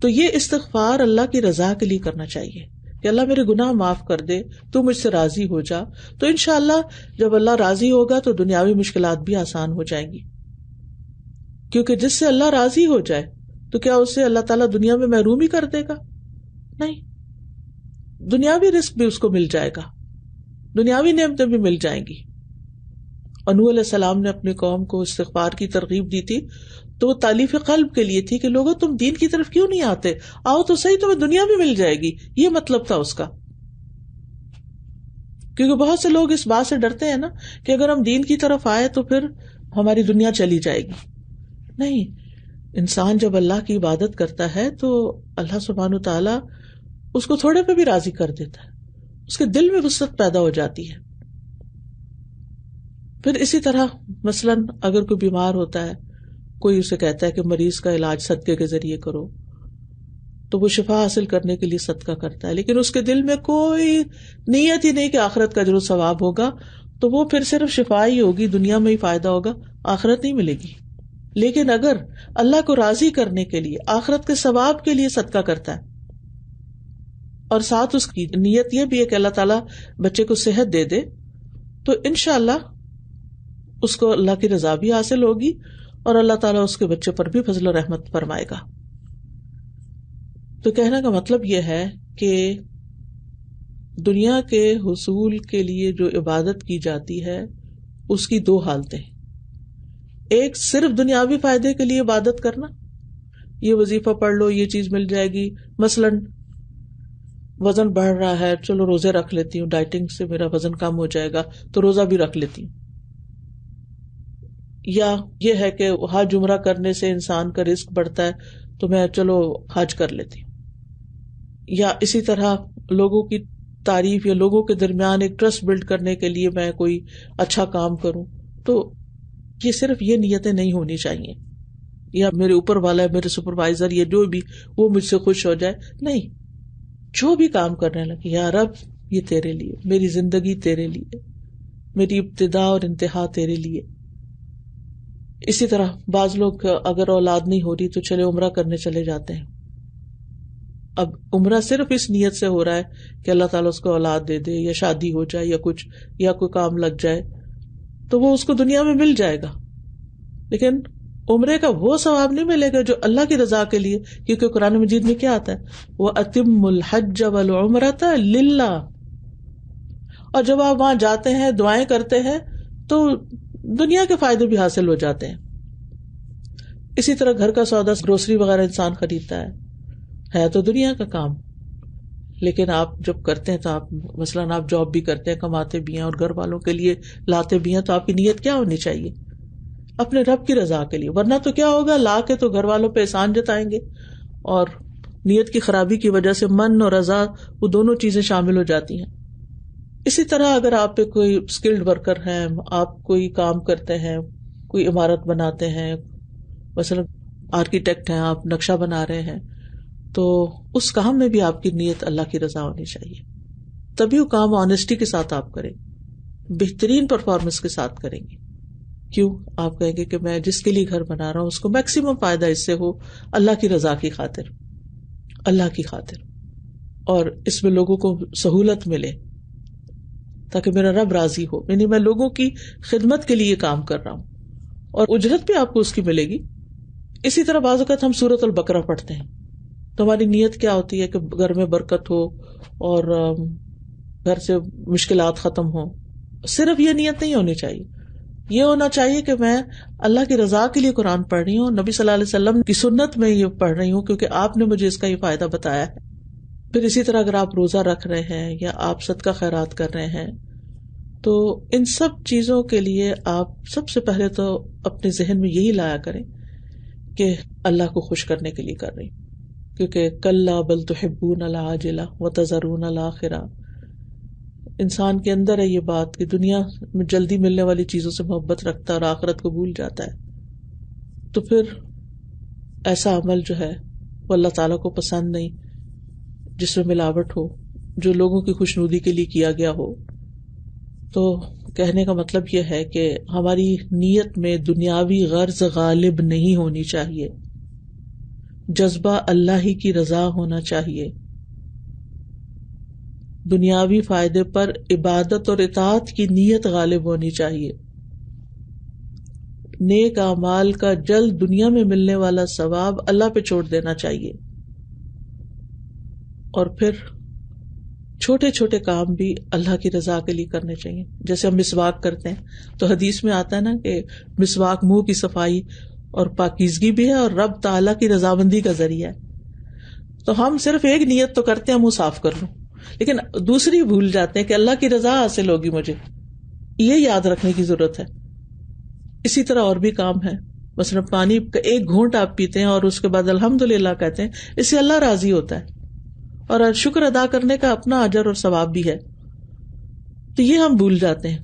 [SPEAKER 1] تو یہ استغفار اللہ کی رضا کے لیے کرنا چاہیے کہ اللہ میرے گناہ معاف کر دے، تو مجھ سے راضی ہو جا. تو انشاءاللہ جب اللہ راضی ہوگا تو دنیاوی مشکلات بھی آسان ہو جائیں گی، کیونکہ جس سے اللہ راضی ہو جائے تو کیا اسے اللہ تعالیٰ دنیا میں محروم ہی کر دے گا؟ نہیں، دنیاوی رزق بھی اس کو مل جائے گا، دنیاوی نعمتیں بھی مل جائیں گی. اور نوح علیہ السلام نے اپنی قوم کو استغفار کی ترغیب دی تھی تو وہ تالیف قلب کے لیے تھی کہ لوگوں تم دین کی طرف کیوں نہیں آتے، آؤ تو صحیح، تمہیں دنیا بھی مل جائے گی. یہ مطلب تھا اس کا. کیونکہ بہت سے لوگ اس بات سے ڈرتے ہیں نا کہ اگر ہم دین کی طرف آئے تو پھر ہماری دنیا چلی جائے گی. نہیں، انسان جب اللہ کی عبادت کرتا ہے تو اللہ سبحانہ تعالیٰ اس کو تھوڑے پہ بھی راضی کر دیتا ہے، اس کے دل میں وسعت پیدا ہو جاتی ہے. پھر اسی طرح مثلاً اگر کوئی بیمار ہوتا ہے، کوئی اسے کہتا ہے کہ مریض کا علاج صدقے کے ذریعے کرو، تو وہ شفا حاصل کرنے کے لیے صدقہ کرتا ہے، لیکن اس کے دل میں کوئی نیت ہی نہیں کہ آخرت کا اجر و ثواب ہوگا، تو وہ پھر صرف شفا ہی ہوگی، دنیا میں ہی فائدہ ہوگا، آخرت نہیں ملے گی. لیکن اگر اللہ کو راضی کرنے کے لیے، آخرت کے ثواب کے لیے صدقہ کرتا ہے، اور ساتھ اس کی نیت یہ بھی ہے کہ اللہ تعالیٰ بچے کو صحت دے دے، تو انشاءاللہ اس کو اللہ کی رضا بھی حاصل ہوگی اور اللہ تعالیٰ اس کے بچے پر بھی فضل و رحمت فرمائے گا. تو کہنے کا مطلب یہ ہے کہ دنیا کے حصول کے لیے جو عبادت کی جاتی ہے اس کی دو حالتیں. ایک صرف دنیاوی فائدے کے لیے عبادت کرنا، یہ وظیفہ پڑھ لو یہ چیز مل جائے گی، مثلاً وزن بڑھ رہا ہے چلو روزے رکھ لیتی ہوں، ڈائٹنگ سے میرا وزن کم ہو جائے گا تو روزہ بھی رکھ لیتی ہوں. یا یہ ہے کہ حج عمرہ کرنے سے انسان کا رزق بڑھتا ہے تو میں چلو حج کر لیتی ہوں. یا اسی طرح لوگوں کی تعریف یا لوگوں کے درمیان ایک ٹرسٹ بلڈ کرنے کے لیے میں کوئی اچھا کام کروں. تو یہ صرف یہ نیتیں نہیں ہونی چاہیے، یا میرے اوپر والا ہے میرے سپروائزر یا جو بھی وہ مجھ سے خوش ہو جائے. نہیں، جو بھی کام کرنے لگے یا رب یہ تیرے لیے، میری زندگی تیرے لیے، میری ابتدا اور انتہا تیرے لیے. اسی طرح بعض لوگ اگر اولاد نہیں ہو رہی تو چلے عمرہ کرنے چلے جاتے ہیں. اب عمرہ صرف اس نیت سے ہو رہا ہے کہ اللہ تعالیٰ اس کو اولاد دے دے یا شادی ہو جائے یا کچھ یا کوئی کام لگ جائے تو وہ اس کو دنیا میں مل جائے گا، لیکن عمرے کا وہ ثواب نہیں ملے گا جو اللہ کی رضا کے لیے. کیونکہ قرآن مجید میں کیا آتا ہے، وَأَتِمُّ الْحَجَّ وَالْعُمْرَةَ لِلَّهِ. اور جب آپ وہاں جاتے ہیں دعائیں کرتے ہیں تو دنیا کے فائدے بھی حاصل ہو جاتے ہیں. اسی طرح گھر کا سودا گروسری وغیرہ انسان خریدتا ہے تو دنیا کا کام، لیکن آپ جب کرتے ہیں تو آپ مثلاً آپ جاب بھی کرتے ہیں، کماتے بھی ہیں اور گھر والوں کے لیے لاتے بھی ہیں، تو آپ کی نیت کیا ہونی چاہیے؟ اپنے رب کی رضا کے لیے. ورنہ تو کیا ہوگا، لا کے تو گھر والوں پہ احسان جتائیں گے اور نیت کی خرابی کی وجہ سے من اور رضا وہ دونوں چیزیں شامل ہو جاتی ہیں. اسی طرح اگر آپ پہ کوئی اسکلڈ ورکر ہیں، آپ کوئی کام کرتے ہیں، کوئی عمارت بناتے ہیں، مثلا آرکیٹیکٹ ہیں، آپ نقشہ بنا رہے ہیں، تو اس کام میں بھی آپ کی نیت اللہ کی رضا ہونی چاہیے. تبھی وہ کام آنیسٹی کے ساتھ آپ کریں، بہترین پرفارمنس کے ساتھ کریں گے. کیوں؟ آپ کہیں گے کہ میں جس کے لیے گھر بنا رہا ہوں اس کو میکسیمم فائدہ اس سے ہو اللہ کی رضا کی خاطر، اللہ کی خاطر، اور اس میں لوگوں کو سہولت ملے تاکہ میرا رب راضی ہو. یعنی میں لوگوں کی خدمت کے لیے کام کر رہا ہوں اور اجرت بھی آپ کو اس کی ملے گی. اسی طرح بعض اوقات ہم سورۃ البقرہ پڑھتے ہیں تو ہماری نیت کیا ہوتی ہے کہ گھر میں برکت ہو اور گھر سے مشکلات ختم ہوں. صرف یہ نیت نہیں ہونی چاہیے، یہ ہونا چاہیے کہ میں اللہ کی رضا کے لیے قرآن پڑھ رہی ہوں، نبی صلی اللہ علیہ وسلم کی سنت میں یہ پڑھ رہی ہوں کیونکہ آپ نے مجھے اس کا یہ فائدہ بتایا ہے. پھر اسی طرح اگر آپ روزہ رکھ رہے ہیں یا آپ صدقہ خیرات کر رہے ہیں تو ان سب چیزوں کے لیے آپ سب سے پہلے تو اپنے ذہن میں یہی لایا کریں کہ اللہ کو خوش کرنے کے لیے کر رہی ہوں. کیونکہ کلا بل تحبون العاجلہ وتذرون الآخرہ، انسان کے اندر ہے یہ بات کہ دنیا میں جلدی ملنے والی چیزوں سے محبت رکھتا ہے اور آخرت کو بھول جاتا ہے. تو پھر ایسا عمل جو ہے وہ اللہ تعالیٰ کو پسند نہیں جس میں ملاوٹ ہو، جو لوگوں کی خوشنودی کے لیے کیا گیا ہو. تو کہنے کا مطلب یہ ہے کہ ہماری نیت میں دنیاوی غرض غالب نہیں ہونی چاہیے، جذبہ اللہ ہی کی رضا ہونا چاہیے. دنیاوی فائدے پر عبادت اور اطاعت کی نیت غالب ہونی چاہیے. نیک اعمال کا جلد دنیا میں ملنے والا ثواب اللہ پہ چھوڑ دینا چاہیے. اور پھر چھوٹے چھوٹے کام بھی اللہ کی رضا کے لیے کرنے چاہیے. جیسے ہم مسواک کرتے ہیں تو حدیث میں آتا ہے نا کہ مسواک منہ کی صفائی اور پاکیزگی بھی ہے اور رب تعالیٰ کی رضامندی کا ذریعہ ہے. تو ہم صرف ایک نیت تو کرتے ہیں منہ صاف کر لوں، لیکن دوسری بھول جاتے ہیں کہ اللہ کی رضا حاصل ہوگی مجھے. یہ یاد رکھنے کی ضرورت ہے. اسی طرح اور بھی کام ہے، مثلا پانی کا ایک گھونٹ آپ پیتے ہیں اور اس کے بعد الحمدللہ کہتے ہیں، اس سے اللہ راضی ہوتا ہے اور شکر ادا کرنے کا اپنا اجر اور ثواب بھی ہے. تو یہ ہم بھول جاتے ہیں.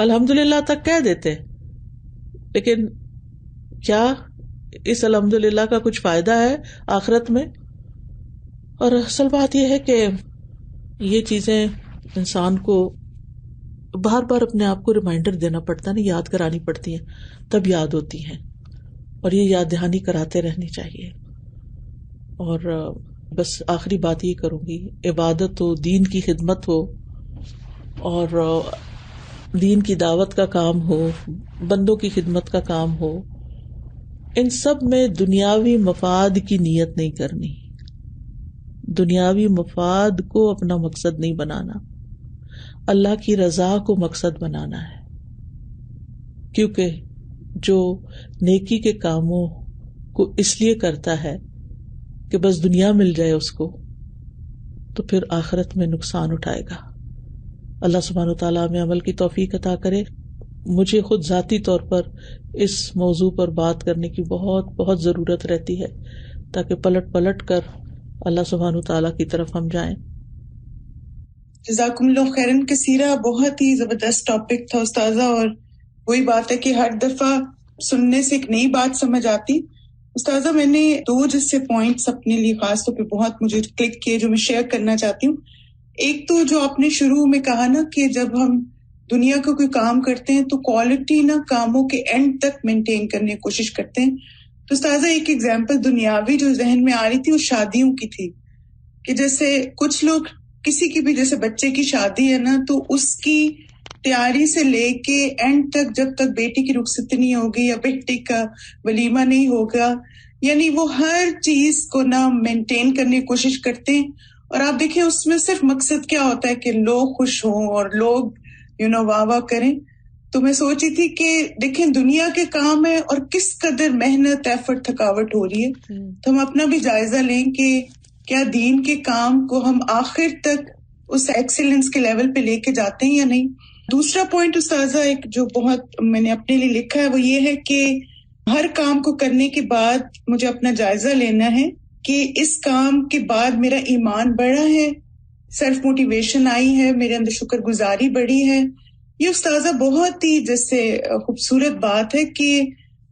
[SPEAKER 1] الحمدللہ تک کہہ دیتے ہیں لیکن کیا اس الحمدللہ کا کچھ فائدہ ہے آخرت میں؟ اور اصل بات یہ ہے کہ یہ چیزیں انسان کو بار بار اپنے آپ کو ریمائنڈر دینا پڑتا ہے نا، یاد کرانی پڑتی ہیں تب یاد ہوتی ہیں، اور یہ یاد دہانی کراتے رہنی چاہیے. اور بس آخری بات یہ کروں گی، عبادت ہو، دین کی خدمت ہو اور دین کی دعوت کا کام ہو، بندوں کی خدمت کا کام ہو، ان سب میں دنیاوی مفاد کی نیت نہیں کرنی، دنیاوی مفاد کو اپنا مقصد نہیں بنانا، اللہ کی رضا کو مقصد بنانا ہے. کیونکہ جو نیکی کے کاموں کو اس لیے کرتا ہے کہ بس دنیا مل جائے اس کو، تو پھر آخرت میں نقصان اٹھائے گا. اللہ سبحانہ وتعالیٰ ہمیں عمل کی توفیق عطا کرے. مجھے خود ذاتی طور پر اس موضوع پر بات کرنے کی بہت بہت ضرورت رہتی ہے تاکہ پلٹ پلٹ کر اللہ سبحانہ وتعالیٰ کی طرف ہم جائیں.
[SPEAKER 3] جزاکم اللہ خیرن کثیرہ. بہت ہی زبردست ٹاپک تھا استاذہ، اور وہی بات ہے کہ ہر دفعہ سننے سے ایک نئی بات سمجھ آتی. استاذہ میں نے 2 جس سے پوائنٹس اپنے لیے خاص طور پہ بہت مجھے کلک کیے جو میں شیئر کرنا چاہتی ہوں. ایک تو جو آپ نے شروع میں کہا نا کہ جب ہم دنیا کا کوئی کام کرتے ہیں تو کوالٹی نا کاموں کے اینڈ تک مینٹین کرنے کی کوشش کرتے ہیں. تو استاذہ ایک ایگزامپل دنیاوی جو ذہن میں آ رہی تھی وہ شادیوں کی تھی، کہ جیسے کچھ لوگ کسی کی بھی جیسے بچے کی شادی ہے نا تو اس کی تیاری سے لے کے اینڈ تک جب تک بیٹی کی رخصتی نہیں ہوگی یا بیٹی کا ولیمہ نہیں ہوگا، یعنی وہ ہر چیز کو نا مینٹین کرنے کی کوشش کرتے ہیں. اور آپ دیکھیں اس میں صرف مقصد کیا ہوتا ہے کہ لوگ خوش ہوں اور لوگ واہ واہ کریں. تو میں سوچی تھی کہ دیکھیں دنیا کے کام ہے اور کس قدر محنت ایفرٹ تھکاوٹ ہو رہی ہے، تو ہم اپنا بھی جائزہ لیں کہ کیا دین کے کام کو ہم آخر تک اس ایکسیلنس کے لیول پہ لے کے جاتے ہیں یا نہیں. دوسرا پوائنٹ استاذہ ایک جو بہت میں نے اپنے لیے لکھا ہے وہ یہ ہے کہ ہر کام کو کرنے کے بعد مجھے اپنا جائزہ لینا ہے کہ اس کام کے بعد میرا ایمان بڑھا ہے، سیلف موٹیویشن آئی ہے، میرے اندر شکر گزاری بڑھی ہے. یہ استاذہ بہت ہی جیسے خوبصورت بات ہے کہ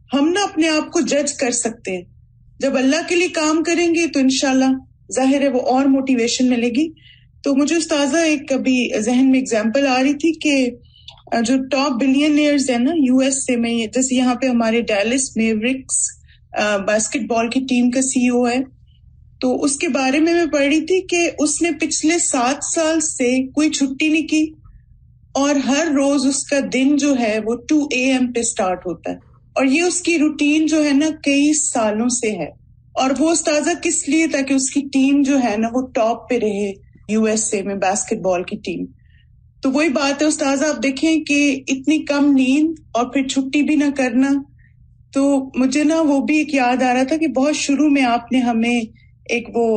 [SPEAKER 3] ہم نا اپنے آپ کو جج کر سکتے ہیں. جب اللہ کے لیے کام کریں گے تو انشاءاللہ ظاہر ہے وہ اور موٹیویشن ملے گی. تو مجھے استاذہ ایک ابھی ذہن میں اگزامپل آ رہی تھی کہ جو ٹاپ بلینئرز ہیں نا USA میں، جیسے یہاں پہ ہمارے ڈیلس میورکس باسکٹ بال کی ٹیم کا CEO ہے، تو اس کے بارے میں پڑھ رہی تھی کہ اس نے پچھلے 7 سال سے کوئی چھٹی نہیں کی اور ہر روز اس کا دن جو ہے وہ 2 AM پہ سٹارٹ ہوتا ہے، اور یہ اس کی روٹین جو ہے نا کئی سالوں سے ہے. اور وہ استاذہ کس لیے؟ تاکہ اس کی ٹیم جو ہے نا وہ ٹاپ پہ رہے USA میں باسکٹ بال کی ٹیم. تو وہی بات ہے استاذہ، آپ دیکھیں کہ اتنی کم نیند اور پھر چھٹی بھی نہ کرنا. تو مجھے نا وہ بھی ایک یاد آ رہا تھا کہ بہت شروع میں آپ نے ہمیں ایک وہ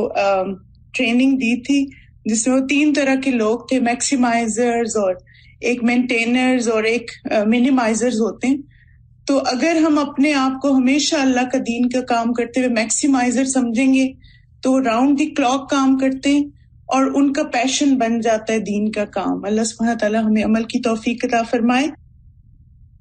[SPEAKER 3] ٹریننگ دی تھی جس میں وہ 3 طرح کے لوگ تھے، میکسیمائزرز اور ایک مینٹینرز اور ایک منیمائزرز ہوتے ہیں. تو اگر ہم اپنے آپ کو ہمیشہ اللہ کا دین کا کام کرتے ہوئے میکسیمائزر سمجھیں گے تو راؤنڈ دی کلاک کام کرتے ہیں اور ان کا پیشن بن جاتا ہے دین کا کام. اللہ سبحانہ تعالیٰ ہمیں عمل کی توفیق عطا فرمائے.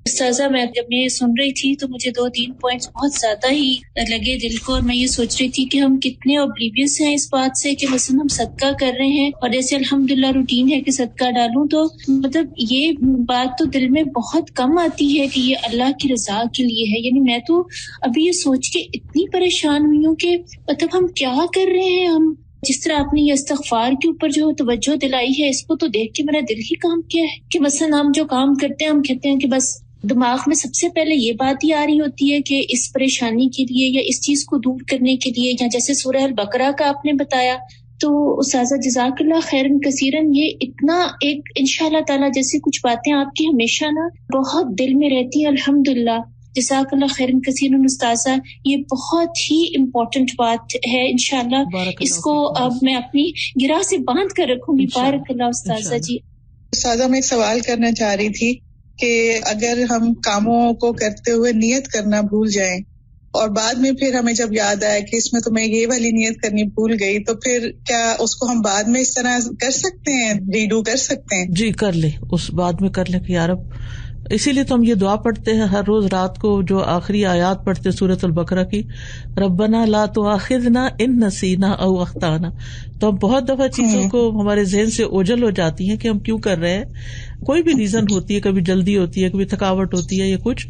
[SPEAKER 4] استاذہ میں جب یہ سن رہی تھی تو مجھے 2-3 پوائنٹس بہت زیادہ ہی لگے دل کو، اور میں یہ سوچ رہی تھی کہ ہم کتنے اوبلیویس ہیں اس بات سے کہ مثلا ہم صدقہ کر رہے ہیں اور جیسے الحمدللہ روٹین ہے کہ صدقہ ڈالوں، تو مطلب یہ بات تو دل میں بہت کم آتی ہے کہ یہ اللہ کی رضا کے لیے ہے. یعنی میں تو ابھی یہ سوچ کے اتنی پریشان ہوئی ہوں کہ مطلب ہم کیا کر رہے ہیں. ہم جس طرح آپ نے یہ استغفار کے اوپر جو توجہ دلائی ہے، اس کو تو دیکھ کے میرا دل ہی کام کیا ہے کہ مثلا ہم جو کام کرتے ہیں ہم کہتے ہیں کہ بس دماغ میں سب سے پہلے یہ بات ہی آ رہی ہوتی ہے کہ اس پریشانی کے لیے یا اس چیز کو دور کرنے کے لیے، یا جیسے سورہ البقرہ کا آپ نے بتایا. تو استاذہ جزاک اللہ خیرن کثیرن، یہ اتنا ایک انشاءاللہ تعالیٰ جیسے کچھ باتیں آپ کی ہمیشہ نا بہت دل میں رہتی ہیں. الحمدللہ جزاک اللہ خیرن کثیرن استاذہ، یہ بہت ہی امپورٹنٹ بات ہے. انشاءاللہ اس کو اب میں اپنی گرہ سے باندھ کر رکھوں گی. بارک اللہ استاذہ جی.
[SPEAKER 3] استاذہ میں ایک سوال کرنا چاہ رہی تھی کہ اگر ہم کاموں کو کرتے ہوئے نیت کرنا بھول جائیں اور بعد میں پھر ہمیں جب یاد آیا کہ اس میں تو میں یہ والی نیت کرنی بھول گئی، تو پھر کیا اس کو ہم بعد میں اس طرح کر سکتے ہیں، ریڈو کر سکتے ہیں؟
[SPEAKER 1] جی کر لیں، اس بعد میں کر لیں کہ یا رب. اسی لیے تو ہم یہ دعا پڑھتے ہیں ہر روز رات کو، جو آخری آیات پڑھتے ہیں سورۃ البقرہ کی، ربنا لا تؤاخذنا ان نسینا او اخطانا. تو ہم بہت دفعہ چیزوں کو ہمارے ذہن سے اوجھل ہو جاتی ہیں کہ ہم کیوں کر رہے ہیں. کوئی بھی ریزن ہوتی ہے، کبھی جلدی ہوتی ہے، کبھی تھکاوٹ ہوتی ہے یا کچھ.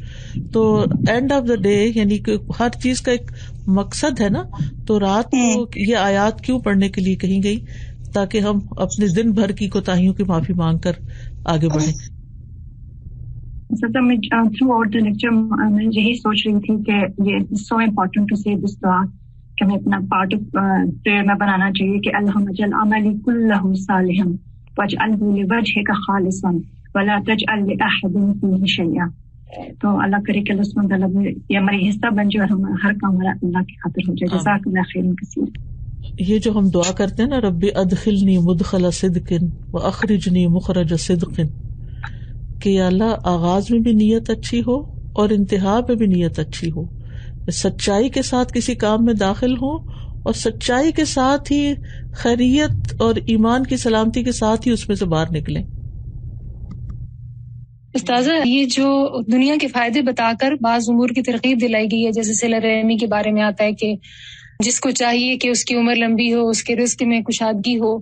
[SPEAKER 1] تو اینڈ آف دا ڈے یعنی کہ ہر چیز کا ایک مقصد ہے نا. تو رات کو یہ آیات کیوں پڑھنے کے لیے کہی گئی؟ تاکہ ہم اپنے دن بھر کی کوتاہیوں کی معافی مانگ کر آگے بڑھیں.
[SPEAKER 5] سر میں تھرو آؤٹ دا لیکچر میں یہی سوچ رہی تھی کہ یہ سو امپورٹنٹ ٹو سے دس دعا کہ ہمیں اپنا پارٹ آف پریئر میں بنانا چاہیے کہ اللہم اجعل عملی کلہ صالحا واجعلہ لوجہک خالصا ولا تجعل لأحد فیہ شیئا. تو اللہ کرے کہ اللہ سبحانہ وتعالیٰ یہ ہماری حصہ بن جائے اور ہمارا ہر کام اللہ کی خاطر ہو جائے. جزاک اللہ خیر کثیر.
[SPEAKER 1] یہ جو ہم دعا کرتے ہیں نا، ربی ادخلنی مدخل صدق واخرجنی مخرج صدق، کہ یا اللہ آغاز میں بھی نیت اچھی ہو اور انتہا میں بھی نیت اچھی ہو، سچائی کے ساتھ کسی کام میں داخل ہوں اور سچائی کے ساتھ ہی خیریت اور ایمان کی سلامتی کے ساتھ ہی اس میں سے باہر نکلیں.
[SPEAKER 6] استاذہ، یہ جو دنیا کے فائدے بتا کر بعض امور کی ترغیب دلائی گئی ہے، جیسے صلہ رحمی کے بارے میں آتا ہے کہ جس کو چاہیے کہ اس کی عمر لمبی ہو، اس کے رزق میں کشادگی ہو،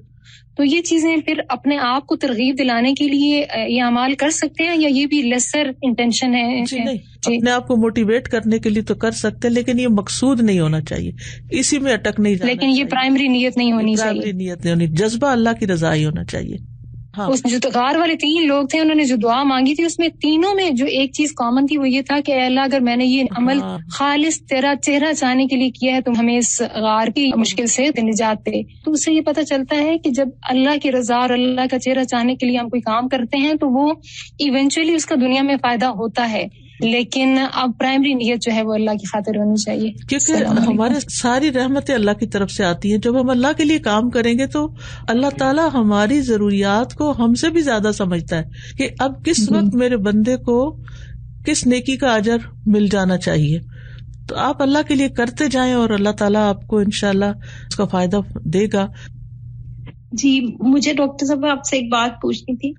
[SPEAKER 6] تو یہ چیزیں پھر اپنے آپ کو ترغیب دلانے کے لیے یہ اعمال کر سکتے ہیں یا یہ بھی لیسر انٹینشن ہے؟
[SPEAKER 1] جی نہیں، اپنے آپ کو موٹیویٹ کرنے کے لیے تو کر سکتے ہیں، لیکن یہ مقصود نہیں ہونا چاہیے، اسی میں اٹک نہیں جانا،
[SPEAKER 6] لیکن یہ پرائمری نیت نہیں ہونی چاہیے،
[SPEAKER 1] پرائمری نیت نہیں ہونی، جذبہ اللہ کی رضا ہی ہونا چاہیے. ہاں،
[SPEAKER 6] اس جو غار والے 3 لوگ تھے، انہوں نے جو دعا مانگی تھی، اس میں تینوں میں جو ایک چیز کامن تھی وہ یہ تھا کہ اے اللہ، اگر میں نے یہ عمل خالص تیرا چہرہ چاہنے کے لیے کیا ہے تو ہمیں اس غار کی مشکل سے نجات دے. تو اس سے یہ پتہ چلتا ہے کہ جب اللہ کی رضا اور اللہ کا چہرہ چاہنے کے لیے ہم کوئی کام کرتے ہیں تو وہ ایونچولی اس کا دنیا میں فائدہ ہوتا ہے، لیکن اب پرائمری نیت جو ہے وہ اللہ کی خاطر ہونی چاہیے،
[SPEAKER 1] کیونکہ ہمارے ساری رحمتیں اللہ کی طرف سے آتی ہیں. جب ہم اللہ کے لیے کام کریں گے تو اللہ تعالیٰ ہماری ضروریات کو ہم سے بھی زیادہ سمجھتا ہے کہ اب کس وقت میرے بندے کو کس نیکی کا اجر مل جانا چاہیے. تو آپ اللہ کے لیے کرتے جائیں اور اللہ تعالیٰ آپ کو انشاءاللہ اس کا فائدہ دے گا.
[SPEAKER 7] جی، مجھے ڈاکٹر صاحب آپ سے ایک بات پوچھنی تھی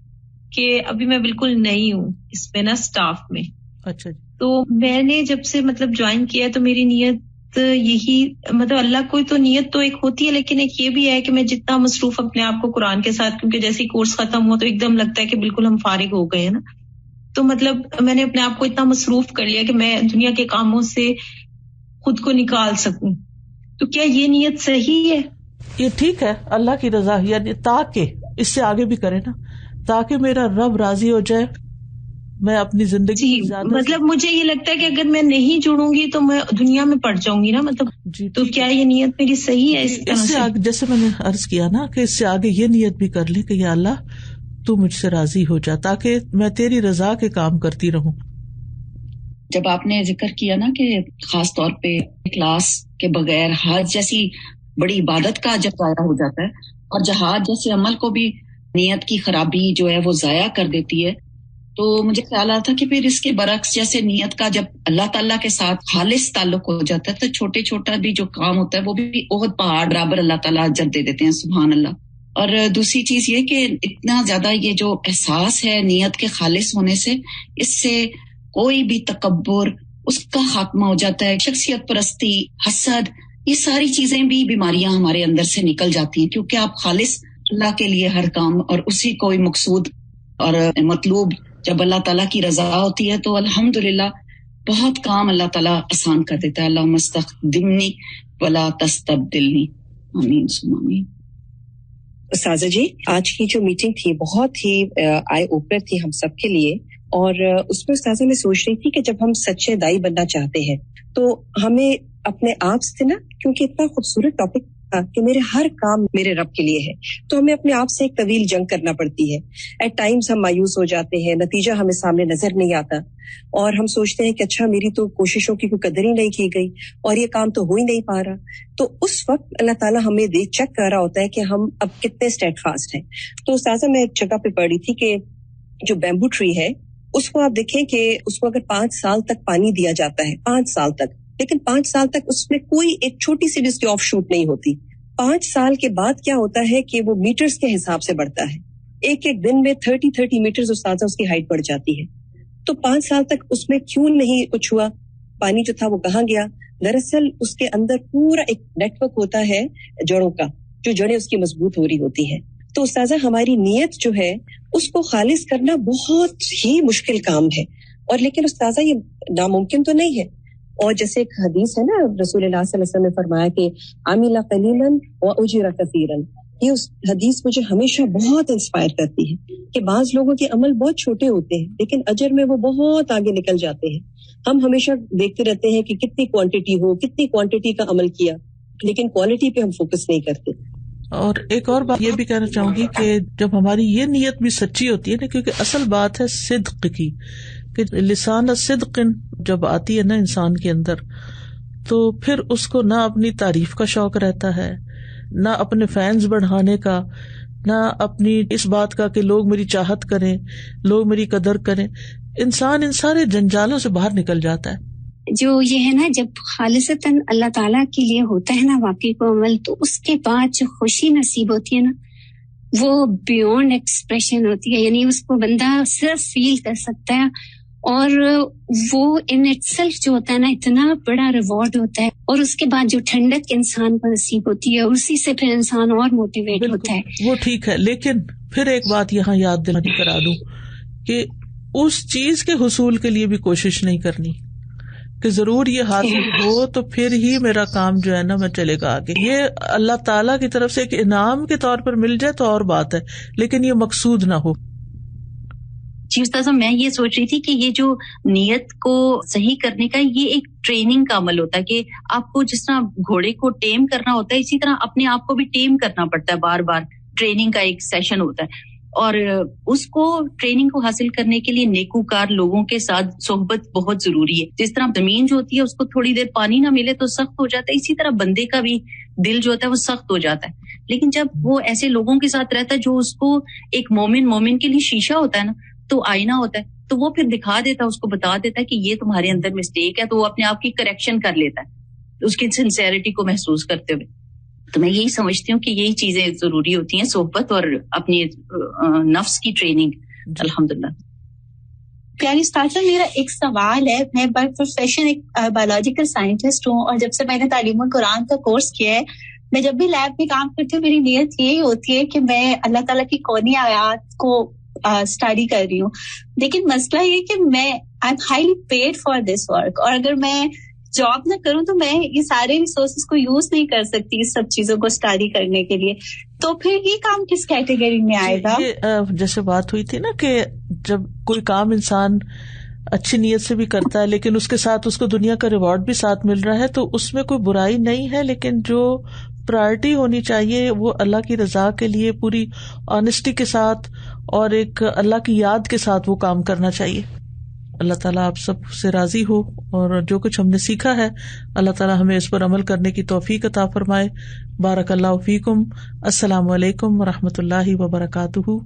[SPEAKER 7] کہ ابھی میں بالکل نئی ہوں اس میں نا، اسٹاف میں.
[SPEAKER 1] اچھا جی.
[SPEAKER 7] تو میں نے جب سے جوائن کیا تو میری نیت یہی، اللہ کوئی تو نیت تو ایک ہوتی ہے، لیکن ایک یہ بھی ہے کہ میں جتنا مصروف اپنے آپ کو قرآن کے ساتھ، کیونکہ جیسے کورس ختم ہوا تو ایک دم لگتا ہے کہ بالکل ہم فارغ ہو گئے ہیں نا، تو میں نے اپنے آپ کو اتنا مصروف کر لیا کہ میں دنیا کے کاموں سے خود کو نکال سکوں. تو کیا یہ نیت صحیح ہے؟
[SPEAKER 1] یہ ٹھیک ہے، اللہ کی رضا، یعنی تاکہ اس سے آگے بھی کرے نا، تاکہ میرا رب راضی ہو جائے، میں اپنی زندگی
[SPEAKER 7] جی، مجھے یہ لگتا ہے کہ اگر میں نہیں جڑوں گی تو میں دنیا میں پڑ جاؤں گی نا،
[SPEAKER 1] جی،
[SPEAKER 7] تو کیا یہ نیت میری صحیح ہے؟
[SPEAKER 1] اس سے آگے جیسے میں نے عرض کیا نا کہ اس سے آگے یہ نیت بھی کر لے کہ یا اللہ تو مجھ سے راضی ہو جا، تاکہ میں تیری رضا کے کام کرتی رہوں.
[SPEAKER 8] جب آپ نے ذکر کیا نا کہ خاص طور پہ اخلاص کے بغیر حج جیسی بڑی عبادت کا جب ضائع ہو جاتا ہے، اور جہاد جیسے عمل کو بھی نیت کی خرابی جو ہے وہ ضائع کر دیتی ہے، تو مجھے خیال آتا کہ پھر اس کے برعکس جیسے نیت کا جب اللہ تعالیٰ کے ساتھ خالص تعلق ہو جاتا ہے تو چھوٹے چھوٹا بھی جو کام ہوتا ہے وہ بھی بہت پہاڑ برابر اللہ تعالیٰ اجر دے دیتے ہیں. سبحان اللہ. اور دوسری چیز یہ کہ اتنا زیادہ یہ جو احساس ہے نیت کے خالص ہونے سے، اس سے کوئی بھی تکبر اس کا خاتمہ ہو جاتا ہے، شخصیت پرستی، حسد، یہ ساری چیزیں بھی بیماریاں ہمارے اندر سے نکل جاتی ہیں، کیونکہ آپ خالص اللہ کے لیے ہر کام اور اسی کوئی مقصود اور مطلوب جب اللہ تعالیٰ کی رضا ہوتی ہے تو الحمدللہ بہت کام اللہ تعالیٰ آسان کر دیتا ہے. اللہم استخدمنی ولا تستبدلنی. آمین ثم آمین.
[SPEAKER 9] استاذہ جی، آج کی جو میٹنگ تھی بہت ہی آئی اوپنر تھی ہم سب کے لیے، اور اس میں استاذہ میں سوچ رہی تھی کہ جب ہم سچے دائی بننا چاہتے ہیں تو ہمیں اپنے آپ سے نا، کیونکہ اتنا خوبصورت ٹاپک تھا کہ میرے ہر کام میرے رب کے لیے ہے، تو ہمیں اپنے آپ سے ایک طویل جنگ کرنا پڑتی ہے. ایٹ ٹائمز ہم مایوس ہو جاتے ہیں، نتیجہ ہمیں سامنے نظر نہیں آتا، اور ہم سوچتے ہیں کہ اچھا میری تو کوششوں کی کوئی قدر ہی نہیں کی گئی اور یہ کام تو ہو ہی نہیں پا رہا. تو اس وقت اللہ تعالیٰ ہمیں چیک کر رہا ہوتا ہے کہ ہم اب کتنے اسٹیڈ فاسٹ ہیں. تو استاذہ میں ایک جگہ پہ پڑھی تھی کہ جو بیمبو ٹری ہے اس کو آپ دیکھیں کہ اس کو اگر 5 سال تک پانی دیا جاتا ہے، 5 سال تک، لیکن 5 سال تک اس میں کوئی ایک چھوٹی سی بھی اس کی آف شوٹ نہیں ہوتی. 5 سال کے بعد کیا ہوتا ہے کہ وہ میٹرز کے حساب سے بڑھتا ہے، ایک دن میں 30 میٹرز استاذہ اس کی ہائٹ بڑھ جاتی ہے. تو 5 سال تک اس میں کیوں نہیں کچھ ہوا؟ پانی جو تھا وہ کہاں گیا؟ دراصل اس کے اندر پورا ایک نیٹ ورک ہوتا ہے جڑوں کا، جو جڑیں اس کی مضبوط ہو رہی ہوتی ہیں. تو استاذہ ہماری نیت جو ہے اس کو خالص کرنا بہت ہی مشکل کام ہے، اور لیکن استاذہ یہ ناممکن تو نہیں ہے. اور جیسے ایک حدیث ہے نا، رسول اللہ صلی اللہ علیہ وسلم نے فرمایا کہ عامل قلیلا واجر کثیرا، یہ حدیث مجھے ہمیشہ بہت انسپائر کرتی ہے کہ بعض لوگوں کے عمل بہت چھوٹے ہوتے ہیں لیکن اجر میں وہ بہت آگے نکل جاتے ہیں. ہم ہمیشہ دیکھتے رہتے ہیں کہ کتنی کوانٹٹی کا عمل کیا, لیکن کوالٹی پہ ہم فوکس نہیں کرتے.
[SPEAKER 1] اور ایک اور بات یہ بھی کہنا چاہوں گی کہ جب ہماری یہ نیت بھی سچی ہوتی ہے نا, کیونکہ اصل بات ہے صدق کی, کہ لسان صدق جب آتی ہے نا انسان کے اندر, تو پھر اس کو نہ اپنی تعریف کا شوق رہتا ہے, نہ اپنے فینز بڑھانے کا, نہ اپنی اس بات کا کہ لوگ میری چاہت کریں, لوگ میری قدر کریں. انسان ان سارے جنجالوں سے باہر نکل جاتا ہے.
[SPEAKER 10] جو یہ ہے نا, جب خالصتاً اللہ تعالیٰ کے لیے ہوتا ہے نا واقعی کو عمل, تو اس کے بعد جو خوشی نصیب ہوتی ہے نا, وہ بیونڈ ایکسپریشن ہوتی ہے. یعنی اس کو بندہ صرف فیل کر سکتا ہے, اور وہ ان اٹ سیلف جو ہوتا ہے نا اتنا بڑا ریوارڈ ہوتا ہے. اور اس کے بعد جو ٹھنڈک انسان کو نصیب ہوتی ہے, اسی سے پھر انسان اور موٹیویٹ ہوتا ہے.
[SPEAKER 1] وہ ٹھیک ہے, لیکن پھر ایک بات یہاں یاد دلانی کرا دوں کہ اس چیز کے حصول کے لیے بھی کوشش نہیں کرنی کہ ضرور یہ حاصل ہو تو پھر ہی میرا کام جو ہے نا میں چلے گا آگے. یہ اللہ تعالیٰ کی طرف سے ایک انعام کے طور پر مل جائے تو اور بات ہے, لیکن یہ مقصود نہ ہو.
[SPEAKER 11] جی استاذہ, میں یہ سوچ رہی تھی کہ یہ جو نیت کو صحیح کرنے کا یہ ایک ٹریننگ کا عمل ہوتا ہے, کہ آپ کو جس طرح گھوڑے کو ٹیم کرنا ہوتا ہے اسی طرح اپنے آپ کو بھی ٹیم کرنا پڑتا ہے, بار بار ٹریننگ کا ایک سیشن ہوتا ہے. اور اس کو ٹریننگ کو حاصل کرنے کے لیے نیکوکار لوگوں کے ساتھ صحبت بہت ضروری ہے. جس طرح زمین جو ہوتی ہے اس کو تھوڑی دیر پانی نہ ملے تو سخت ہو جاتا ہے, اسی طرح بندے کا بھی دل جو ہوتا ہے وہ سخت ہو جاتا ہے. لیکن جب وہ ایسے لوگوں کے ساتھ رہتا ہے جو اس کو, ایک مومن کے لیے شیشہ ہوتا ہے نا, تو آئینہ ہوتا ہے, تو وہ پھر دکھا دیتا ہے, اس کو بتا دیتا ہے کہ یہ تمہارے اندر مسٹیک ہے, تو وہ اپنے آپ کی کریکشن کر لیتا ہے اس کی سنسیئرٹی کو محسوس کرتے ہوئے. تو میں یہی سمجھتی ہوں کہ یہی چیزیں ضروری ہوتی ہیں, صحبت اور اپنی نفس کی ٹریننگ. الحمدللہ.
[SPEAKER 12] پیاری استاذہ, میرا ایک سوال ہے. میں بائی پروفیشن ایک بایولوجیکل سائنٹسٹ ہوں, اور جب سے میں نے تعلیم القرآن کا کورس کیا ہے, میں جب بھی لیب میں کام کرتی ہوں میری نیت یہی ہوتی ہے کہ میں اللہ تعالیٰ کی کونی آیات کو اسٹڈی کر رہی ہوں. لیکن مسئلہ یہ کہ میں I am highly paid for this work, اور اگر میں جاب نہ کروں تو میں یہ سارے ریسورسز کو یوز نہیں کر سکتی اس سب چیزوں کو اسٹڈی کرنے کے لیے. تو پھر یہ کام کس کیٹیگری میں آئے گا؟
[SPEAKER 1] جیسے بات ہوئی تھی نا کہ جب کوئی کام انسان اچھی نیت سے بھی کرتا ہے لیکن اس کے ساتھ اس کو دنیا کا ریوارڈ بھی ساتھ مل رہا ہے, تو اس میں کوئی برائی نہیں ہے, لیکن جو پرائرٹی ہونی چاہیے وہ اللہ کی رضا کے لیے پوری آنےسٹی کے ساتھ اور ایک اللہ کی یاد کے ساتھ وہ کام کرنا چاہیے. اللہ تعالیٰ آپ سب سے راضی ہو, اور جو کچھ ہم نے سیکھا ہے اللہ تعالیٰ ہمیں اس پر عمل کرنے کی توفیق عطا فرمائے. بارک اللہ فیکم. السلام علیکم ورحمۃ اللہ وبرکاتہ.